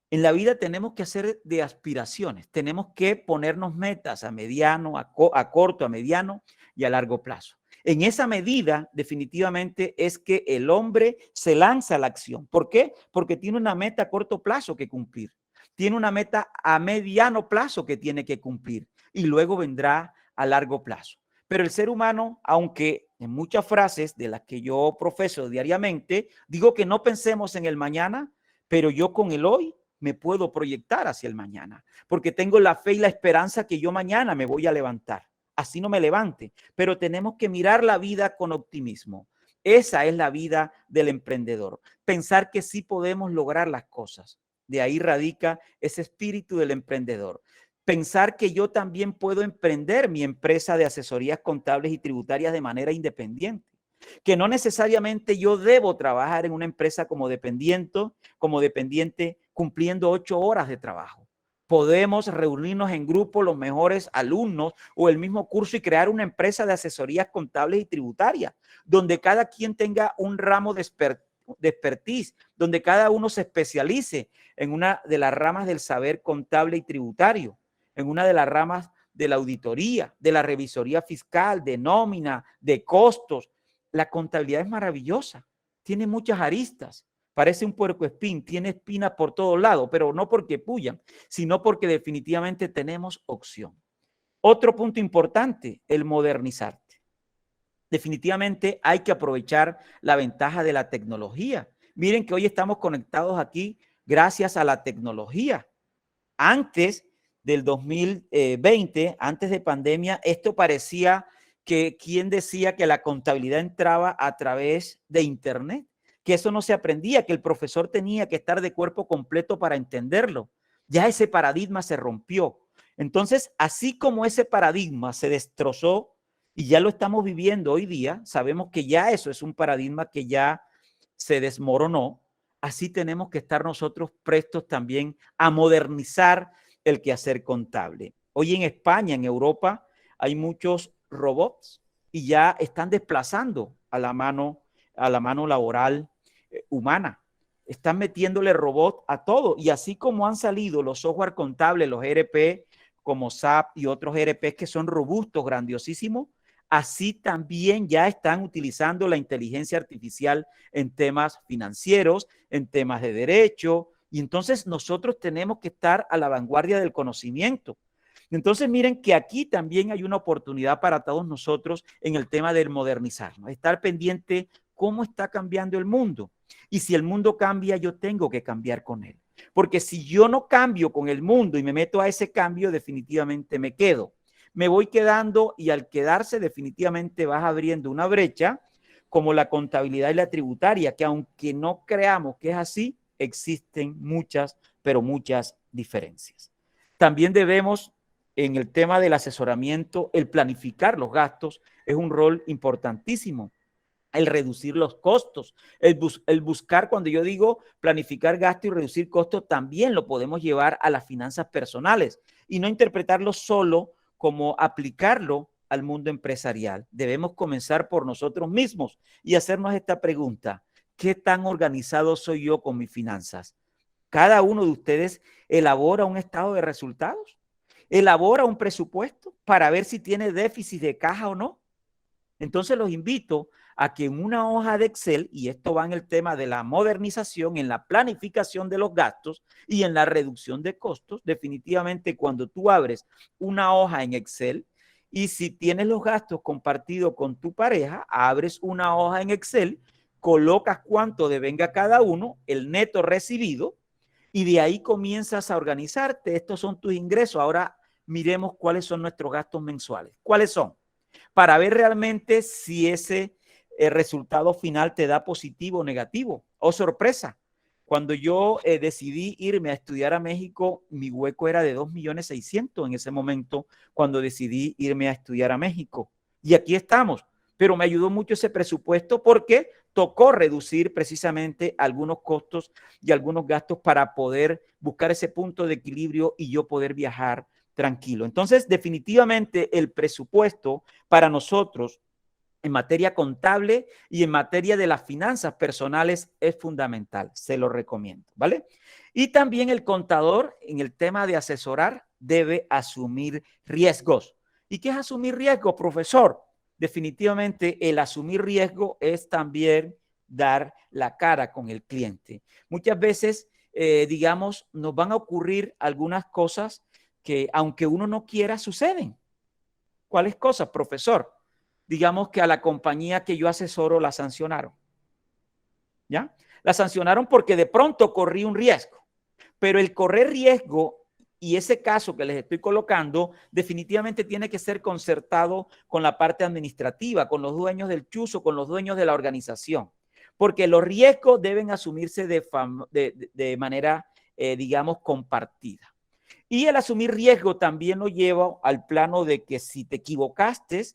En la vida tenemos que hacer de aspiraciones, tenemos que ponernos metas a mediano, a corto, a mediano y a largo plazo. En esa medida, definitivamente, es que el hombre se lanza a la acción. ¿Por qué? Porque tiene una meta a corto plazo que cumplir. Tiene una meta a mediano plazo que tiene que cumplir y luego vendrá a largo plazo. Pero el ser humano, aunque en muchas frases de las que yo profeso diariamente, digo que no pensemos en el mañana, pero yo con el hoy me puedo proyectar hacia el mañana, porque tengo la fe y la esperanza que yo mañana me voy a levantar. Así no me levante, pero tenemos que mirar la vida con optimismo. Esa es la vida del emprendedor. Pensar que sí podemos lograr las cosas. De ahí radica ese espíritu del emprendedor. Pensar que yo también puedo emprender mi empresa de asesorías contables y tributarias de manera independiente. Que no necesariamente yo debo trabajar en una empresa como dependiente cumpliendo 8 horas de trabajo. Podemos reunirnos en grupo los mejores alumnos o el mismo curso y crear una empresa de asesorías contables y tributarias, donde cada quien tenga un ramo de expertise, donde cada uno se especialice en una de las ramas del saber contable y tributario, en una de las ramas de la auditoría, de la revisoría fiscal, de nómina, de costos. La contabilidad es maravillosa, tiene muchas aristas, parece un puercoespín, tiene espinas por todos lados, pero no porque pullan, sino porque definitivamente tenemos opción. Otro punto importante, el modernizarte. Definitivamente hay que aprovechar la ventaja de la tecnología. Miren que hoy estamos conectados aquí gracias a la tecnología. Antes del 2020, antes de pandemia, esto parecía que quien decía que la contabilidad entraba a través de internet, que eso no se aprendía, que el profesor tenía que estar de cuerpo completo para entenderlo. Ya ese paradigma se rompió. Entonces, así como ese paradigma se destrozó y ya lo estamos viviendo hoy día, sabemos que ya eso es un paradigma que ya se desmoronó, así tenemos que estar nosotros prestos también a modernizar el quehacer contable. Hoy en España, en Europa, hay muchos robots y ya están desplazando a la mano laboral humana. Están metiéndole robot a todo. Y así como han salido los software contables, los ERP, como SAP y otros ERP que son robustos, grandiosísimos, así también ya están utilizando la inteligencia artificial en temas financieros, en temas de derecho. Y entonces nosotros tenemos que estar a la vanguardia del conocimiento. Entonces miren que aquí también hay una oportunidad para todos nosotros en el tema del modernizarnos, estar pendiente cómo está cambiando el mundo. Y si el mundo cambia, yo tengo que cambiar con él. Porque si yo no cambio con el mundo y me meto a ese cambio, definitivamente me quedo. Me voy quedando y al quedarse definitivamente vas abriendo una brecha como la contabilidad y la tributaria, que aunque no creamos que es así, existen muchas, pero muchas diferencias. También debemos, en el tema del asesoramiento, el planificar los gastos es un rol importantísimo. El reducir los costos, el buscar, cuando yo digo planificar gasto y reducir costos, también lo podemos llevar a las finanzas personales y no interpretarlo solo como aplicarlo al mundo empresarial. Debemos comenzar por nosotros mismos y hacernos esta pregunta: ¿qué tan organizado soy yo con mis finanzas? Cada uno de ustedes elabora un estado de resultados, elabora un presupuesto para ver si tiene déficit de caja o no. Entonces los invito a que en una hoja de Excel, y esto va en el tema de la modernización, en la planificación de los gastos y en la reducción de costos, definitivamente cuando tú abres una hoja en Excel y si tienes los gastos compartidos con tu pareja, abres una hoja en Excel, colocas cuánto devenga cada uno, el neto recibido, y de ahí comienzas a organizarte. Estos son tus ingresos. Ahora miremos cuáles son nuestros gastos mensuales. ¿Cuáles son? Para ver realmente si ese resultado final te da positivo o negativo. Oh, sorpresa. Cuando yo decidí irme a estudiar a México, mi hueco era de 2.600.000 en ese momento, cuando decidí irme a estudiar a México. Y aquí estamos. Pero me ayudó mucho ese presupuesto porque tocó reducir precisamente algunos costos y algunos gastos para poder buscar ese punto de equilibrio y yo poder viajar tranquilo. Entonces, definitivamente el presupuesto para nosotros en materia contable y en materia de las finanzas personales es fundamental. Se lo recomiendo, ¿vale? Y también el contador en el tema de asesorar debe asumir riesgos. ¿Y qué es asumir riesgo, profesor? Definitivamente el asumir riesgo es también dar la cara con el cliente. Muchas veces, digamos, nos van a ocurrir algunas cosas que aunque uno no quiera, suceden. ¿Cuáles cosas, profesor? Digamos que a la compañía que yo asesoro la sancionaron. ¿Ya? La sancionaron porque de pronto corrí un riesgo. Pero el correr riesgo y ese caso que les estoy colocando definitivamente tiene que ser concertado con la parte administrativa, con los dueños del chuzo, con los dueños de la organización. Porque los riesgos deben asumirse de manera, digamos, compartida. Y el asumir riesgo también lo lleva al plano de que si te equivocaste,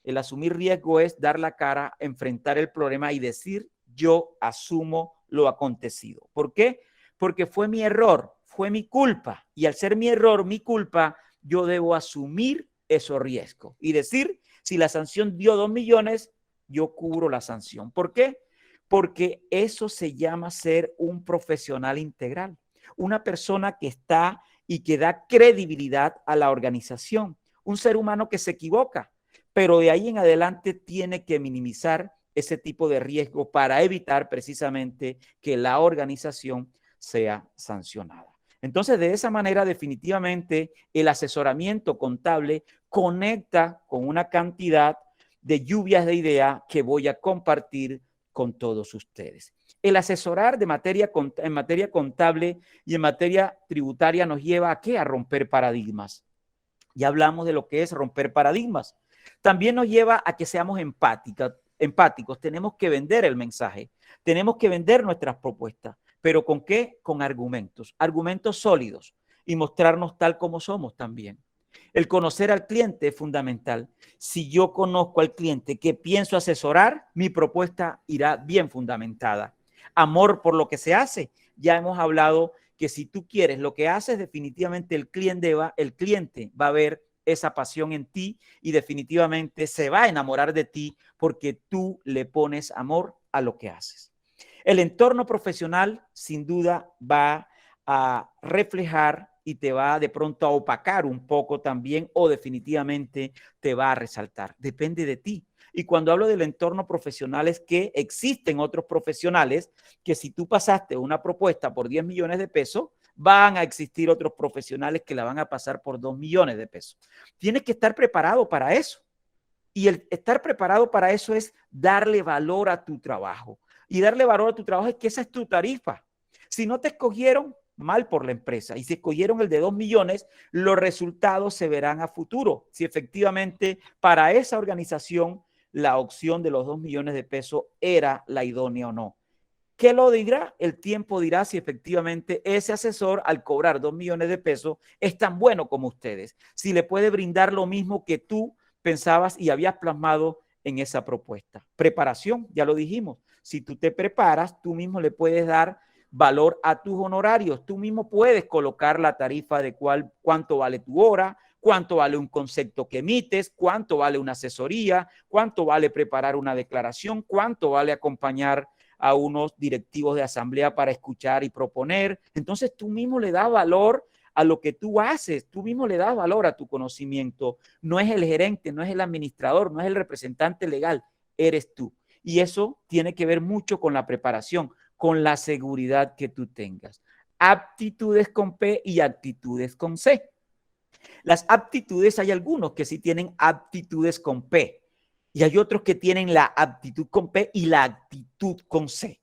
el asumir riesgo es dar la cara, enfrentar el problema y decir, yo asumo lo acontecido. ¿Por qué? Porque fue mi error, fue mi culpa. Y al ser mi error, mi culpa, yo debo asumir esos riesgos. Y decir, si la sanción dio 2 millones, yo cubro la sanción. ¿Por qué? Porque eso se llama ser un profesional integral. Una persona que está y que da credibilidad a la organización. Un ser humano que se equivoca, pero de ahí en adelante tiene que minimizar ese tipo de riesgo para evitar precisamente que la organización sea sancionada. Entonces, de esa manera, definitivamente, el asesoramiento contable conecta con una cantidad de lluvias de ideas que voy a compartir con todos ustedes. El asesorar en materia contable y en materia tributaria nos lleva ¿a qué? A romper paradigmas. Ya hablamos de lo que es romper paradigmas. También nos lleva a que seamos empáticos. Tenemos que vender el mensaje. Tenemos que vender nuestras propuestas. ¿Pero con qué? Con argumentos. Argumentos sólidos y mostrarnos tal como somos también. El conocer al cliente es fundamental. Si yo conozco al cliente que pienso asesorar, mi propuesta irá bien fundamentada. Amor por lo que se hace. Ya hemos hablado que si tú quieres lo que haces, definitivamente el cliente va a ver esa pasión en ti y definitivamente se va a enamorar de ti porque tú le pones amor a lo que haces. El entorno profesional sin duda va a reflejar y te va de pronto a opacar un poco también o definitivamente te va a resaltar. Depende de ti. Y cuando hablo del entorno profesional es que existen otros profesionales que si tú pasaste una propuesta por 10 millones de pesos, van a existir otros profesionales que la van a pasar por 2 millones de pesos. Tienes que estar preparado para eso. Y el estar preparado para eso es darle valor a tu trabajo. Y darle valor a tu trabajo es que esa es tu tarifa. Si no te escogieron, mal por la empresa. Y si escogieron el de 2 millones, los resultados se verán a futuro. Si efectivamente para esa organización la opción de los 2 millones de pesos era la idónea o no. ¿Qué lo dirá? El tiempo dirá si efectivamente ese asesor al cobrar 2 millones de pesos es tan bueno como ustedes. Si le puede brindar lo mismo que tú pensabas y habías plasmado en esa propuesta. Preparación, ya lo dijimos. Si tú te preparas, tú mismo le puedes dar valor a tus honorarios. Tú mismo puedes colocar la tarifa de cuánto vale tu hora, cuánto vale un concepto que emites, cuánto vale una asesoría, cuánto vale preparar una declaración, cuánto vale acompañar a unos directivos de asamblea para escuchar y proponer. Entonces tú mismo le das valor a lo que tú haces, tú mismo le das valor a tu conocimiento. No es el gerente, no es el administrador, no es el representante legal, eres tú. Y eso tiene que ver mucho con la preparación, con la seguridad que tú tengas. Aptitudes con P y actitudes con C. Las aptitudes, hay algunos que sí tienen aptitudes con P y hay otros que tienen la aptitud con P y la actitud con C.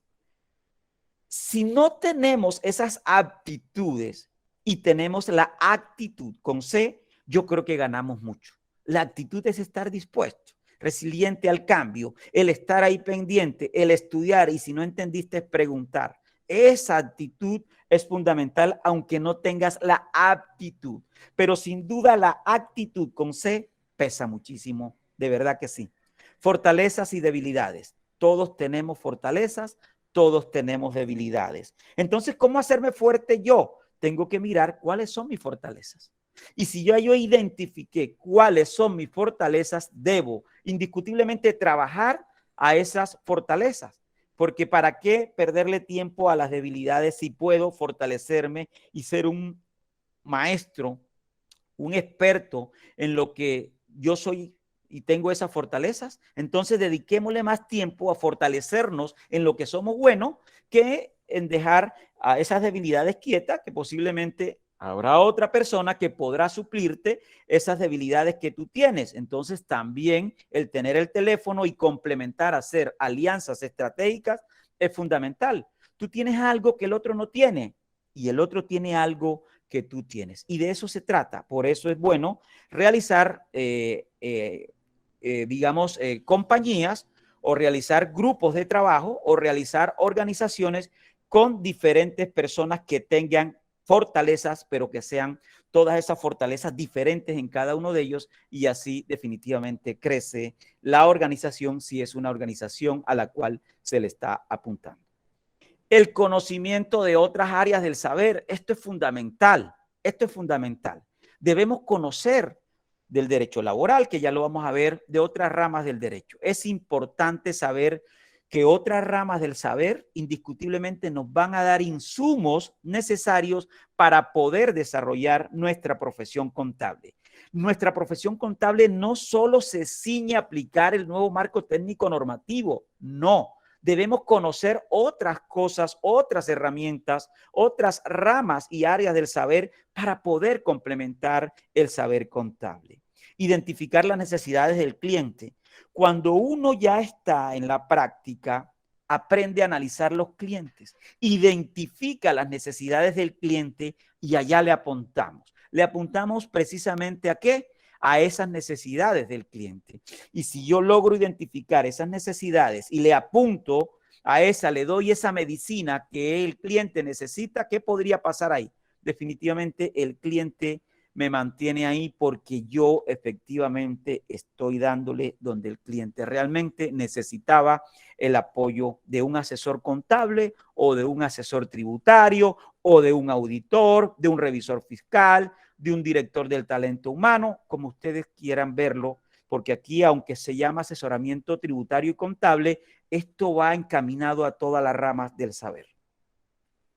Si no tenemos esas aptitudes y tenemos la actitud con C, yo creo que ganamos mucho. La actitud es estar dispuesto, resiliente al cambio, el estar ahí pendiente, el estudiar y si no entendiste, preguntar. Esa actitud es fundamental, aunque no tengas la aptitud. Pero sin duda la actitud con C pesa muchísimo, de verdad que sí. Fortalezas y debilidades. Todos tenemos fortalezas, todos tenemos debilidades. Entonces, ¿cómo hacerme fuerte yo? Tengo que mirar cuáles son mis fortalezas. Y si yo identifiqué cuáles son mis fortalezas, debo indiscutiblemente trabajar a esas fortalezas. Porque ¿para qué perderle tiempo a las debilidades si puedo fortalecerme y ser un maestro, un experto en lo que yo soy y tengo esas fortalezas? Entonces dediquémosle más tiempo a fortalecernos en lo que somos buenos que en dejar a esas debilidades quietas, que posiblemente habrá otra persona que podrá suplirte esas debilidades que tú tienes. Entonces también el tener el teléfono y complementar, hacer alianzas estratégicas es fundamental. Tú tienes algo que el otro no tiene y el otro tiene algo que tú tienes. Y de eso se trata. Por eso es bueno realizar, compañías o realizar grupos de trabajo o realizar organizaciones con diferentes personas que tengan fortalezas, pero que sean todas esas fortalezas diferentes en cada uno de ellos y así definitivamente crece la organización si es una organización a la cual se le está apuntando. El conocimiento de otras áreas del saber, esto es fundamental, esto es fundamental. Debemos conocer del derecho laboral, que ya lo vamos a ver, de otras ramas del derecho. Es importante saber que otras ramas del saber indiscutiblemente nos van a dar insumos necesarios para poder desarrollar nuestra profesión contable. Nuestra profesión contable no solo se ciñe a aplicar el nuevo marco técnico normativo, no. Debemos conocer otras cosas, otras herramientas, otras ramas y áreas del saber para poder complementar el saber contable. Identificar las necesidades del cliente. Cuando uno ya está en la práctica, aprende a analizar los clientes, identifica las necesidades del cliente y allá le apuntamos. Le apuntamos precisamente ¿a qué? A esas necesidades del cliente. Y si yo logro identificar esas necesidades y le apunto a esa, le doy esa medicina que el cliente necesita, ¿qué podría pasar ahí? Definitivamente el cliente me mantiene ahí porque yo efectivamente estoy dándole donde el cliente realmente necesitaba el apoyo de un asesor contable o de un asesor tributario o de un auditor, de un revisor fiscal, de un director del talento humano, como ustedes quieran verlo, porque aquí, aunque se llama asesoramiento tributario y contable, esto va encaminado a todas las ramas del saber.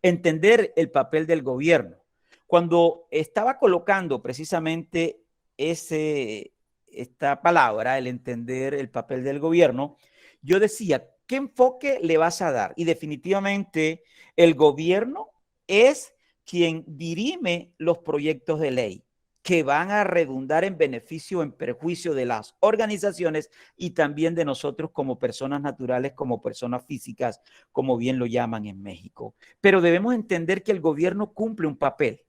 Entender el papel del gobierno. Cuando estaba colocando precisamente esta palabra, el entender el papel del gobierno, yo decía, ¿qué enfoque le vas a dar? Y definitivamente el gobierno es quien dirime los proyectos de ley que van a redundar en beneficio o en perjuicio de las organizaciones y también de nosotros como personas naturales, como personas físicas, como bien lo llaman en México. Pero debemos entender que el gobierno cumple un papel,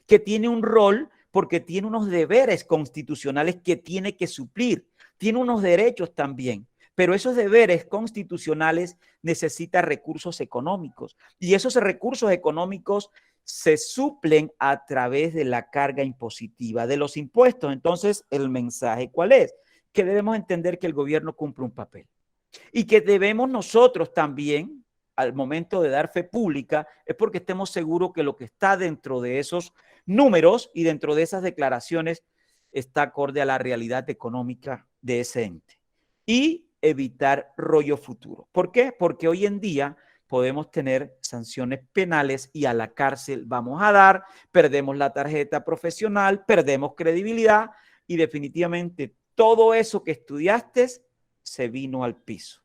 que tiene un rol porque tiene unos deberes constitucionales que tiene que suplir, tiene unos derechos también, pero esos deberes constitucionales necesitan recursos económicos y esos recursos económicos se suplen a través de la carga impositiva, de los impuestos. Entonces, ¿el mensaje cuál es? Que debemos entender que el gobierno cumple un papel y que debemos nosotros también, al momento de dar fe pública, es porque estemos seguros que lo que está dentro de esos números y dentro de esas declaraciones está acorde a la realidad económica de ese ente. Y evitar rollo futuro. ¿Por qué? Porque hoy en día podemos tener sanciones penales y a la cárcel vamos a dar, perdemos la tarjeta profesional, perdemos credibilidad y definitivamente todo eso que estudiaste se vino al piso.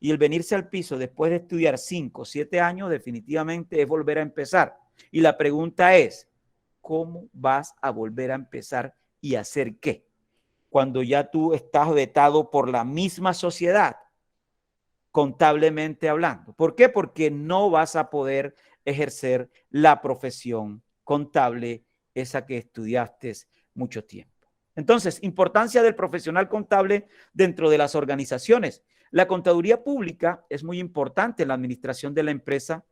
Y el venirse al piso después de estudiar 5 o 7 años definitivamente es volver a empezar. Y la pregunta es, ¿cómo vas a volver a empezar y hacer qué? Cuando ya tú estás vetado por la misma sociedad, contablemente hablando. ¿Por qué? Porque no vas a poder ejercer la profesión contable, esa que estudiaste mucho tiempo. Entonces, importancia del profesional contable dentro de las organizaciones. La contaduría pública es muy importante en la administración de la empresa,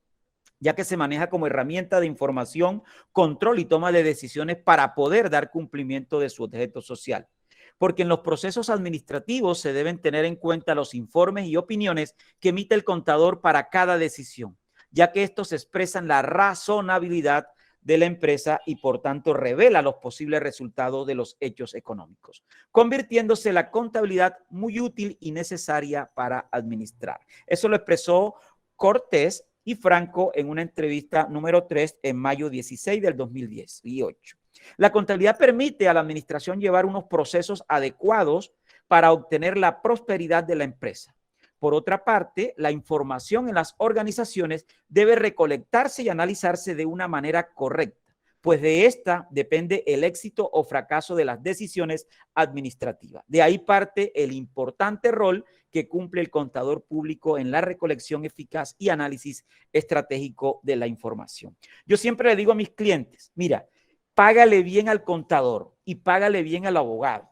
ya que se maneja como herramienta de información, control y toma de decisiones para poder dar cumplimiento de su objeto social. Porque en los procesos administrativos se deben tener en cuenta los informes y opiniones que emite el contador para cada decisión, ya que estos expresan la razonabilidad de la empresa y por tanto revela los posibles resultados de los hechos económicos, convirtiéndose la contabilidad muy útil y necesaria para administrar. Eso lo expresó Cortés y Franco en una entrevista número 3 en mayo 16 del 2018. La contabilidad permite a la administración llevar unos procesos adecuados para obtener la prosperidad de la empresa. Por otra parte, la información en las organizaciones debe recolectarse y analizarse de una manera correcta, pues de esta depende el éxito o fracaso de las decisiones administrativas. De ahí parte el importante rol que cumple el contador público en la recolección eficaz y análisis estratégico de la información. Yo siempre le digo a mis clientes, mira, págale bien al contador y págale bien al abogado,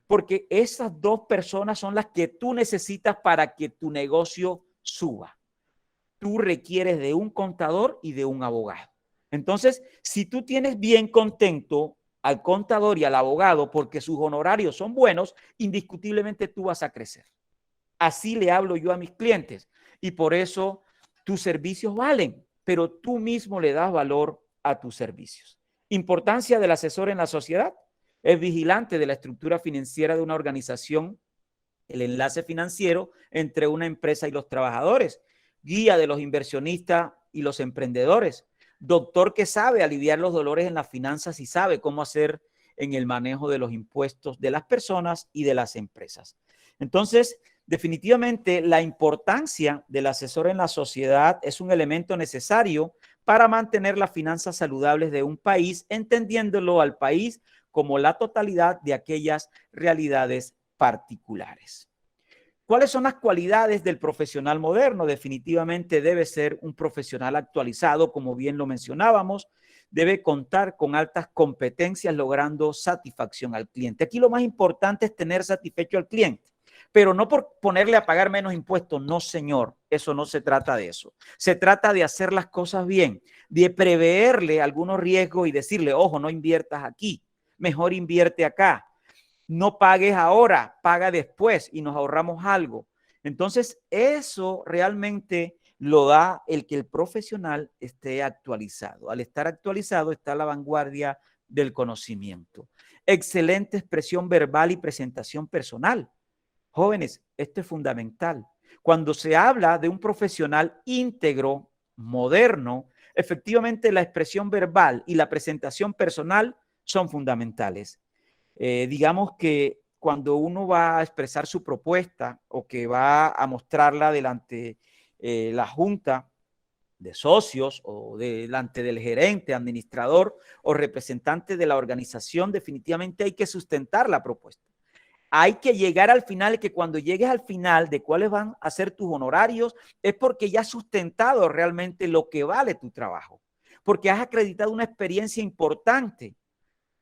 porque esas dos personas son las que tú necesitas para que tu negocio suba. Tú requieres de un contador y de un abogado. Entonces, si tú tienes bien contento al contador y al abogado porque sus honorarios son buenos, indiscutiblemente tú vas a crecer. Así le hablo yo a mis clientes y por eso tus servicios valen, pero tú mismo le das valor a tus servicios. Importancia del asesor en la sociedad. Es vigilante de la estructura financiera de una organización, el enlace financiero entre una empresa y los trabajadores, guía de los inversionistas y los emprendedores, doctor que sabe aliviar los dolores en las finanzas y sabe cómo hacer en el manejo de los impuestos de las personas y de las empresas. Entonces, definitivamente la importancia del asesor en la sociedad es un elemento necesario para mantener las finanzas saludables de un país, entendiéndolo al país como la totalidad de aquellas realidades particulares. ¿Cuáles son las cualidades del profesional moderno? Definitivamente debe ser un profesional actualizado, como bien lo mencionábamos, debe contar con altas competencias logrando satisfacción al cliente. Aquí lo más importante es tener satisfecho al cliente, pero no por ponerle a pagar menos impuestos, no señor, eso no se trata de eso. Se trata de hacer las cosas bien, de preverle algunos riesgos y decirle, ojo, no inviertas aquí. Mejor invierte acá. No pagues ahora, paga después y nos ahorramos algo. Entonces, eso realmente lo da el que el profesional esté actualizado. Al estar actualizado está a la vanguardia del conocimiento. Excelente expresión verbal y presentación personal. Jóvenes, esto es fundamental. Cuando se habla de un profesional íntegro, moderno, efectivamente la expresión verbal y la presentación personal son fundamentales. Digamos que cuando uno va a expresar su propuesta o que va a mostrarla delante la junta de socios o delante del gerente, administrador o representante de la organización, definitivamente hay que sustentar la propuesta. Hay que llegar al final, que cuando llegues al final de cuáles van a ser tus honorarios, es porque ya has sustentado realmente lo que vale tu trabajo, porque has acreditado una experiencia importante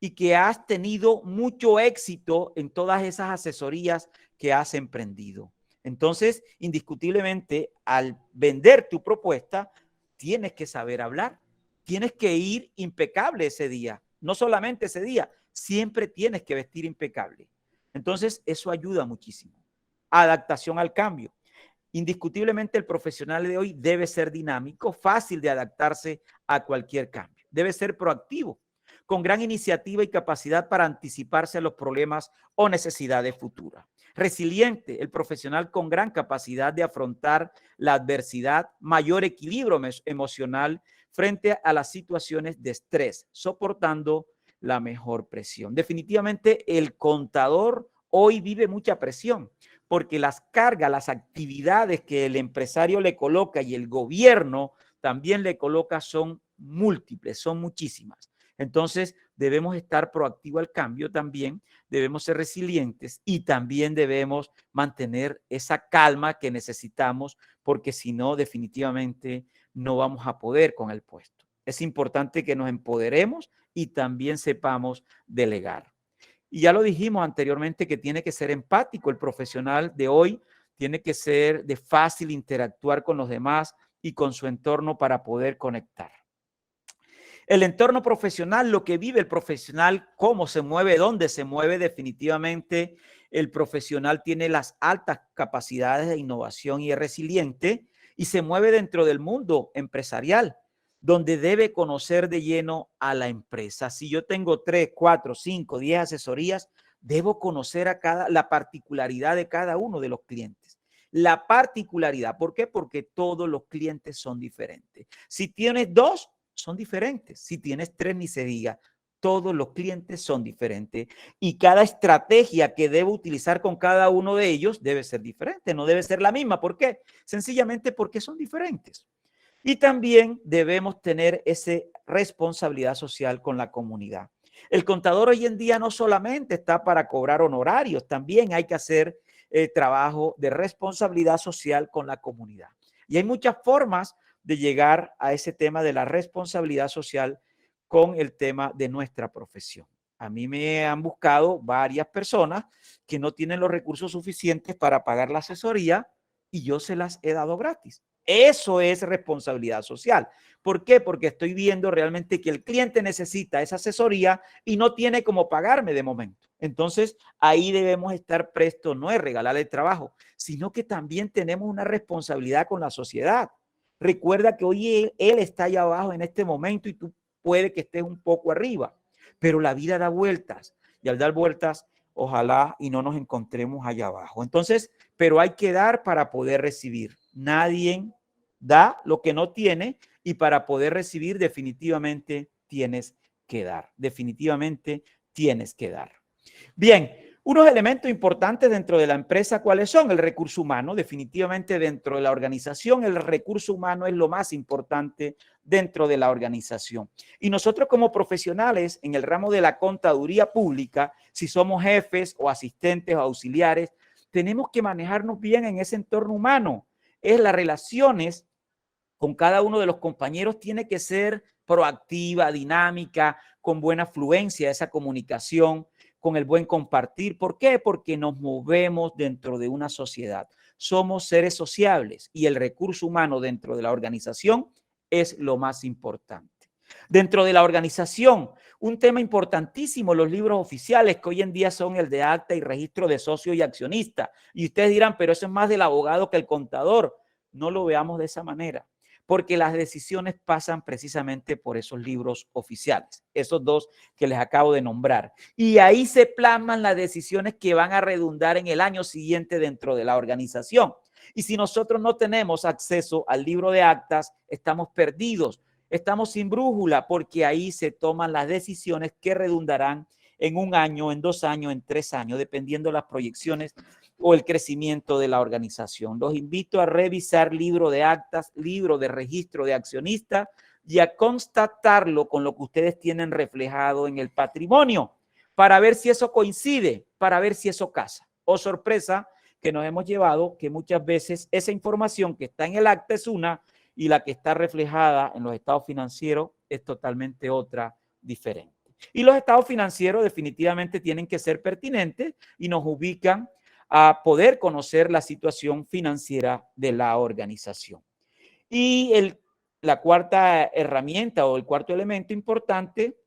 y que has tenido mucho éxito en todas esas asesorías que has emprendido. Entonces, indiscutiblemente, al vender tu propuesta, tienes que saber hablar, tienes que ir impecable ese día. No solamente ese día, siempre tienes que vestir impecable. Entonces, eso ayuda muchísimo. Adaptación al cambio. Indiscutiblemente, el profesional de hoy debe ser dinámico, fácil de adaptarse a cualquier cambio. Debe ser proactivo, con gran iniciativa y capacidad para anticiparse a los problemas o necesidades futuras. Resiliente, el profesional con gran capacidad de afrontar la adversidad, mayor equilibrio emocional frente a las situaciones de estrés, soportando la mejor presión. Definitivamente el contador hoy vive mucha presión porque las cargas, las actividades que el empresario le coloca y el gobierno también le coloca son múltiples, son muchísimas. Entonces, debemos estar proactivos al cambio también, debemos ser resilientes y también debemos mantener esa calma que necesitamos, porque si no, definitivamente no vamos a poder con el puesto. Es importante que nos empoderemos y también sepamos delegar. Y ya lo dijimos anteriormente que tiene que ser empático. El profesional de hoy tiene que ser de fácil interactuar con los demás y con su entorno para poder conectar. El entorno profesional, lo que vive el profesional, cómo se mueve, dónde se mueve, definitivamente el profesional tiene las altas capacidades de innovación y es resiliente y se mueve dentro del mundo empresarial, donde debe conocer de lleno a la empresa. Si yo tengo 3, 4, 5, 10 asesorías, debo conocer la particularidad de cada uno de los clientes. La particularidad, ¿por qué? Porque todos los clientes son diferentes. Si tienes 2, son diferentes. Si tienes 3, ni se diga. Todos los clientes son diferentes y cada estrategia que debo utilizar con cada uno de ellos debe ser diferente, no debe ser la misma. ¿Por qué? Sencillamente porque son diferentes. Y también debemos tener esa responsabilidad social con la comunidad. El contador hoy en día no solamente está para cobrar honorarios, también hay que hacer trabajo de responsabilidad social con la comunidad. Y hay muchas formas de llegar a ese tema de la responsabilidad social con el tema de nuestra profesión. A mí me han buscado varias personas que no tienen los recursos suficientes para pagar la asesoría y yo se las he dado gratis. Eso es responsabilidad social. ¿Por qué? Porque estoy viendo realmente que el cliente necesita esa asesoría y no tiene cómo pagarme de momento. Entonces, ahí debemos estar prestos, no es regalarle el trabajo, sino que también tenemos una responsabilidad con la sociedad. Recuerda que hoy él está allá abajo en este momento y tú puede que estés un poco arriba, pero la vida da vueltas y al dar vueltas, ojalá y no nos encontremos allá abajo. Entonces, pero hay que dar para poder recibir. Nadie da lo que no tiene y para poder recibir definitivamente tienes que dar. Definitivamente tienes que dar. Bien, unos elementos importantes dentro de la empresa, ¿cuáles son? El recurso humano. Definitivamente dentro de la organización, el recurso humano es lo más importante dentro de la organización. Y nosotros como profesionales en el ramo de la contaduría pública, si somos jefes o asistentes o auxiliares, tenemos que manejarnos bien en ese entorno humano. Es las relaciones con cada uno de los compañeros tiene que ser proactiva, dinámica, con buena fluencia, esa comunicación, con el buen compartir. ¿Por qué? Porque nos movemos dentro de una sociedad. Somos seres sociables y el recurso humano dentro de la organización es lo más importante. Dentro de la organización, un tema importantísimo, los libros oficiales que hoy en día son el de acta y registro de socio y accionista. Y ustedes dirán, pero eso es más del abogado que el contador. No lo veamos de esa manera, porque las decisiones pasan precisamente por esos libros oficiales, esos 2 que les acabo de nombrar. Y ahí se plasman las decisiones que van a redundar en el año siguiente dentro de la organización. Y si nosotros no tenemos acceso al libro de actas, estamos perdidos, estamos sin brújula, porque ahí se toman las decisiones que redundarán en 1 año, en 2 años, en 3 años, dependiendo de las proyecciones o el crecimiento de la organización. Los invito a revisar libro de actas, libro de registro de accionistas y a constatarlo con lo que ustedes tienen reflejado en el patrimonio para ver si eso coincide, para ver si eso casa. Oh, sorpresa que nos hemos llevado, que muchas veces esa información que está en el acta es una y la que está reflejada en los estados financieros es totalmente otra, diferente. Y los estados financieros definitivamente tienen que ser pertinentes y nos ubican a poder conocer la situación financiera de la organización. Y la cuarta herramienta o el cuarto elemento importante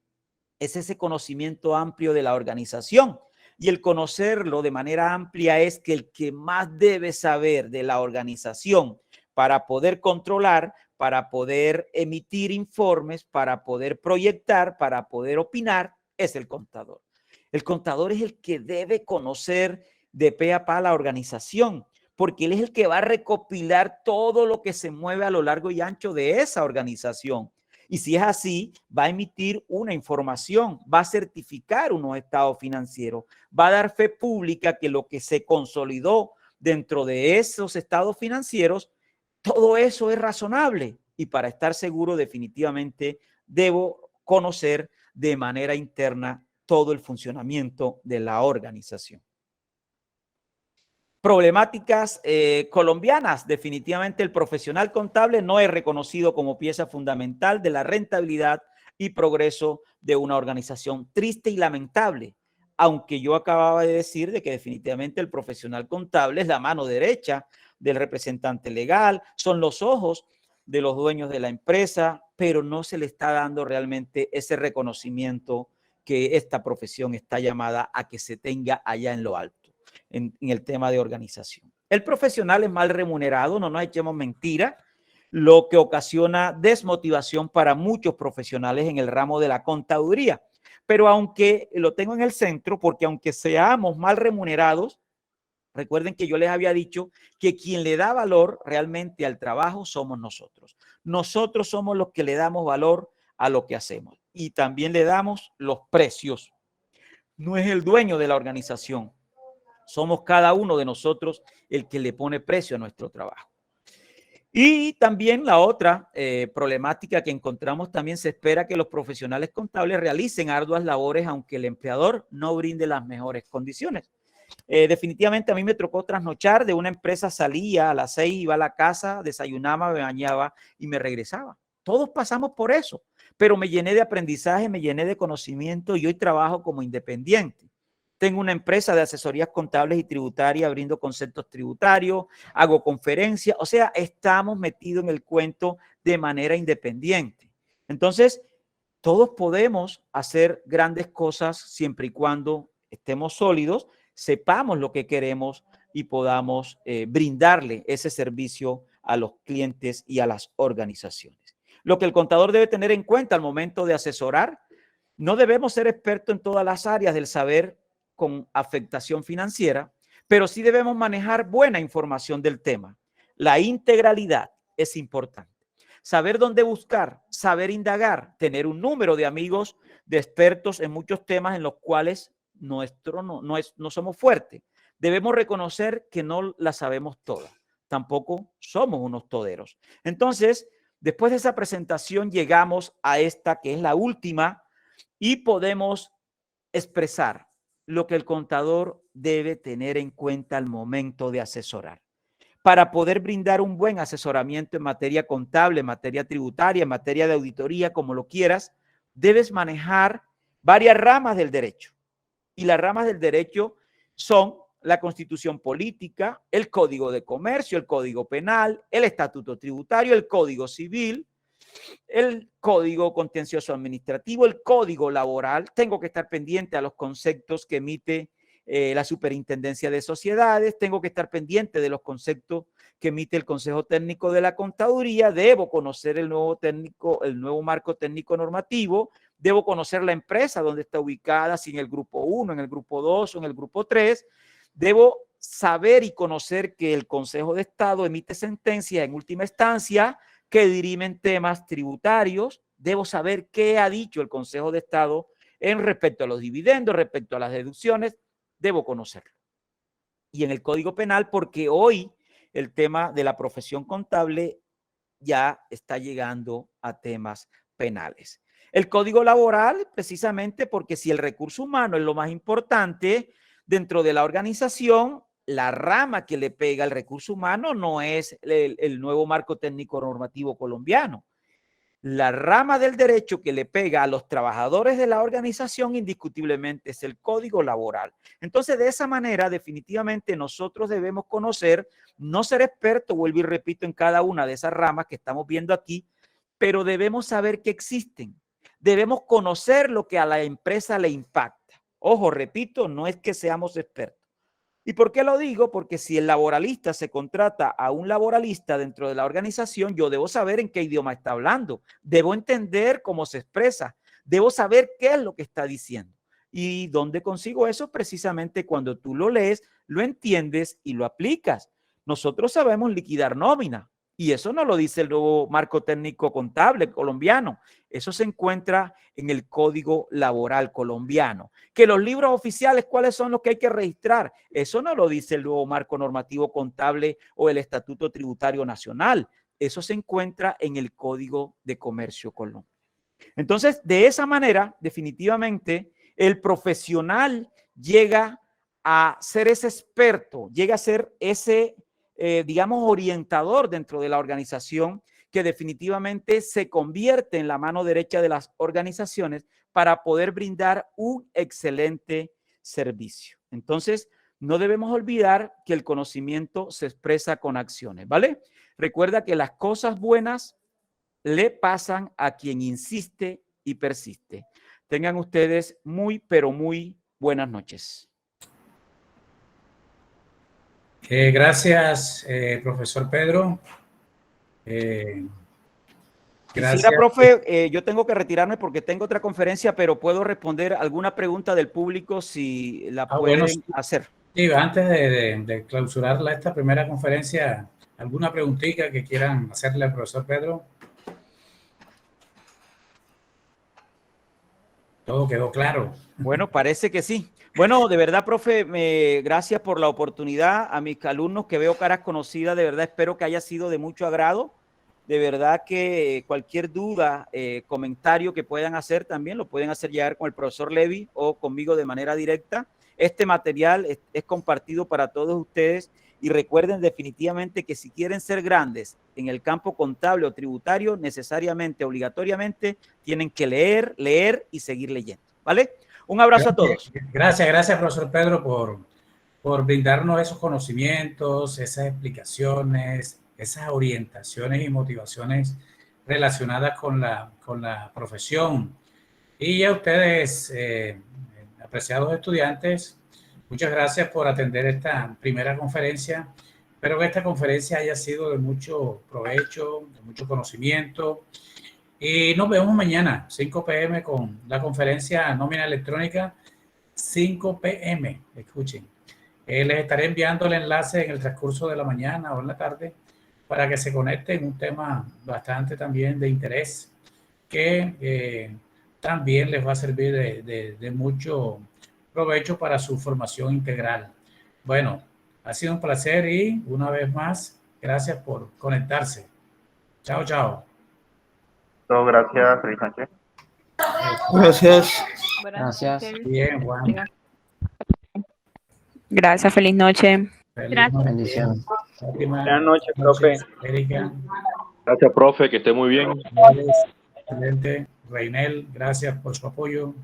es ese conocimiento amplio de la organización. Y el conocerlo de manera amplia es que el que más debe saber de la organización para poder controlar, para poder emitir informes, para poder proyectar, para poder opinar, es el contador. El contador es el que debe conocer de pe a pa la organización, porque él es el que va a recopilar todo lo que se mueve a lo largo y ancho de esa organización. Y si es así, va a emitir una información, va a certificar unos estados financieros, va a dar fe pública que lo que se consolidó dentro de esos estados financieros, todo eso es razonable. Y para estar seguro, definitivamente debo conocer de manera interna todo el funcionamiento de la organización. Problemáticas colombianas. Definitivamente el profesional contable no es reconocido como pieza fundamental de la rentabilidad y progreso de una organización. Triste y lamentable. aunque yo acababa de decir de que definitivamente el profesional contable es la mano derecha del representante legal, son los ojos de los dueños de la empresa, pero no se le está dando realmente ese reconocimiento que esta profesión está llamada a que se tenga allá en lo alto, en el tema de organización. El profesional es mal remunerado, no nos echemos mentira, lo que ocasiona desmotivación para muchos profesionales en el ramo de la contaduría. Pero aunque lo tengo en el centro, porque aunque seamos mal remunerados, recuerden que yo les había dicho que quien le da valor realmente al trabajo somos nosotros. Nosotros somos los que le damos valor a lo que hacemos y también le damos los precios. No es el dueño de la organización. Somos cada uno de nosotros el que le pone precio a nuestro trabajo. Y también la otra problemática que encontramos, también se espera que los profesionales contables realicen arduas labores aunque el empleador no brinde las mejores condiciones. Definitivamente a mí me tocó trasnochar de una empresa, salía a las 6, iba a la casa, desayunaba, me bañaba y me regresaba. Todos pasamos por eso, pero me llené de aprendizaje, me llené de conocimiento y hoy trabajo como independiente. Tengo una empresa de asesorías contables y tributarias, brindo conceptos tributarios, hago conferencias, o sea, estamos metidos en el cuento de manera independiente. Entonces, todos podemos hacer grandes cosas siempre y cuando estemos sólidos, sepamos lo que queremos y podamos brindarle ese servicio a los clientes y a las organizaciones. Lo que el contador debe tener en cuenta al momento de asesorar, no debemos ser expertos en todas las áreas del saber con afectación financiera, pero sí debemos manejar buena información del tema. La integralidad es importante. Saber dónde buscar, saber indagar, tener un número de amigos, de expertos en muchos temas en los cuales no somos fuertes. Debemos reconocer que no la sabemos todas. Tampoco somos unos toderos. Entonces, después de esa presentación llegamos a esta que es la última y podemos expresar lo que el contador debe tener en cuenta al momento de asesorar. Para poder brindar un buen asesoramiento en materia contable, en materia tributaria, en materia de auditoría, como lo quieras, debes manejar varias ramas del derecho. Y las ramas del derecho son la Constitución Política, el Código de Comercio, el Código Penal, el Estatuto Tributario, el Código Civil, el Código Contencioso Administrativo, el Código Laboral. Tengo que estar pendiente a los conceptos que emite la Superintendencia de Sociedades, tengo que estar pendiente de los conceptos que emite el Consejo Técnico de la Contaduría, debo conocer el nuevo marco técnico normativo, debo conocer la empresa donde está ubicada, si en el grupo 1, en el grupo 2 o en el grupo 3, debo saber y conocer que el Consejo de Estado emite sentencias en última instancia que dirimen temas tributarios, debo saber qué ha dicho el Consejo de Estado en respecto a los dividendos, respecto a las deducciones, debo conocerlo. Y en el Código Penal, porque hoy el tema de la profesión contable ya está llegando a temas penales. El Código Laboral, precisamente porque si el recurso humano es lo más importante dentro de la organización, la rama que le pega al recurso humano no es el nuevo marco técnico normativo colombiano. La rama del derecho que le pega a los trabajadores de la organización indiscutiblemente es el Código Laboral. Entonces, de esa manera, definitivamente nosotros debemos conocer, no ser expertos, vuelvo y repito, en cada una de esas ramas que estamos viendo aquí, pero debemos saber que existen. Debemos conocer lo que a la empresa le impacta. Ojo, repito, no es que seamos expertos. ¿Y por qué lo digo? Porque si el laboralista se contrata a un laboralista dentro de la organización, yo debo saber en qué idioma está hablando, debo entender cómo se expresa, debo saber qué es lo que está diciendo. ¿Y dónde consigo eso? Precisamente cuando tú lo lees, lo entiendes y lo aplicas. Nosotros sabemos liquidar nómina y eso no lo dice el nuevo marco técnico contable colombiano. Eso se encuentra en el Código Laboral colombiano. Que los libros oficiales, ¿cuáles son los que hay que registrar? Eso no lo dice el nuevo marco normativo contable o el Estatuto Tributario Nacional. Eso se encuentra en el Código de Comercio Colombiano. Entonces, de esa manera, definitivamente, el profesional llega a ser ese experto, llega a ser ese, digamos, orientador dentro de la organización que definitivamente se convierte en la mano derecha de las organizaciones para poder brindar un excelente servicio. Entonces, no debemos olvidar que el conocimiento se expresa con acciones, ¿vale? Recuerda que las cosas buenas le pasan a quien insiste y persiste. Tengan ustedes muy, pero muy buenas noches. Gracias, profesor Pedro. Gracias. Quisiera, profe, yo tengo que retirarme porque tengo otra conferencia, pero puedo responder alguna pregunta del público si la pueden bueno, sí. hacer. Sí, antes de clausurar esta primera conferencia, ¿alguna preguntita que quieran hacerle al profesor Pedro? Todo quedó claro. Bueno, parece que sí. Bueno, de verdad, profe, gracias por la oportunidad. A mis alumnos que veo caras conocidas, de verdad espero que haya sido de mucho agrado. De verdad que cualquier duda, comentario que puedan hacer también lo pueden hacer llegar con el profesor Levy o conmigo de manera directa. Este material es compartido para todos ustedes y recuerden definitivamente que si quieren ser grandes en el campo contable o tributario, necesariamente, obligatoriamente, tienen que leer y seguir leyendo, ¿vale? Un abrazo a todos. Gracias, profesor Pedro, por brindarnos esos conocimientos, esas explicaciones, esas orientaciones y motivaciones relacionadas con la profesión. Y a ustedes, apreciados estudiantes, muchas gracias por atender esta primera conferencia. Espero que esta conferencia haya sido de mucho provecho, de mucho conocimiento. Y nos vemos mañana, 5 p.m. con la conferencia nómina electrónica, 5 p.m. Escuchen. Les estaré enviando el enlace en el transcurso de la mañana o en la tarde para que se conecten, un tema bastante también de interés que también les va a servir de mucho provecho para su formación integral. Bueno, ha sido un placer y una vez más, gracias por conectarse. Chao, chao. Gracias, feliz noche. Gracias. Gracias. Bien, Juan. Gracias, feliz noche. Gracias. Bendiciones. Buenas noches, profe. Erika. Gracias, profe, que esté muy bien. Excelente. Reinel, gracias por su apoyo.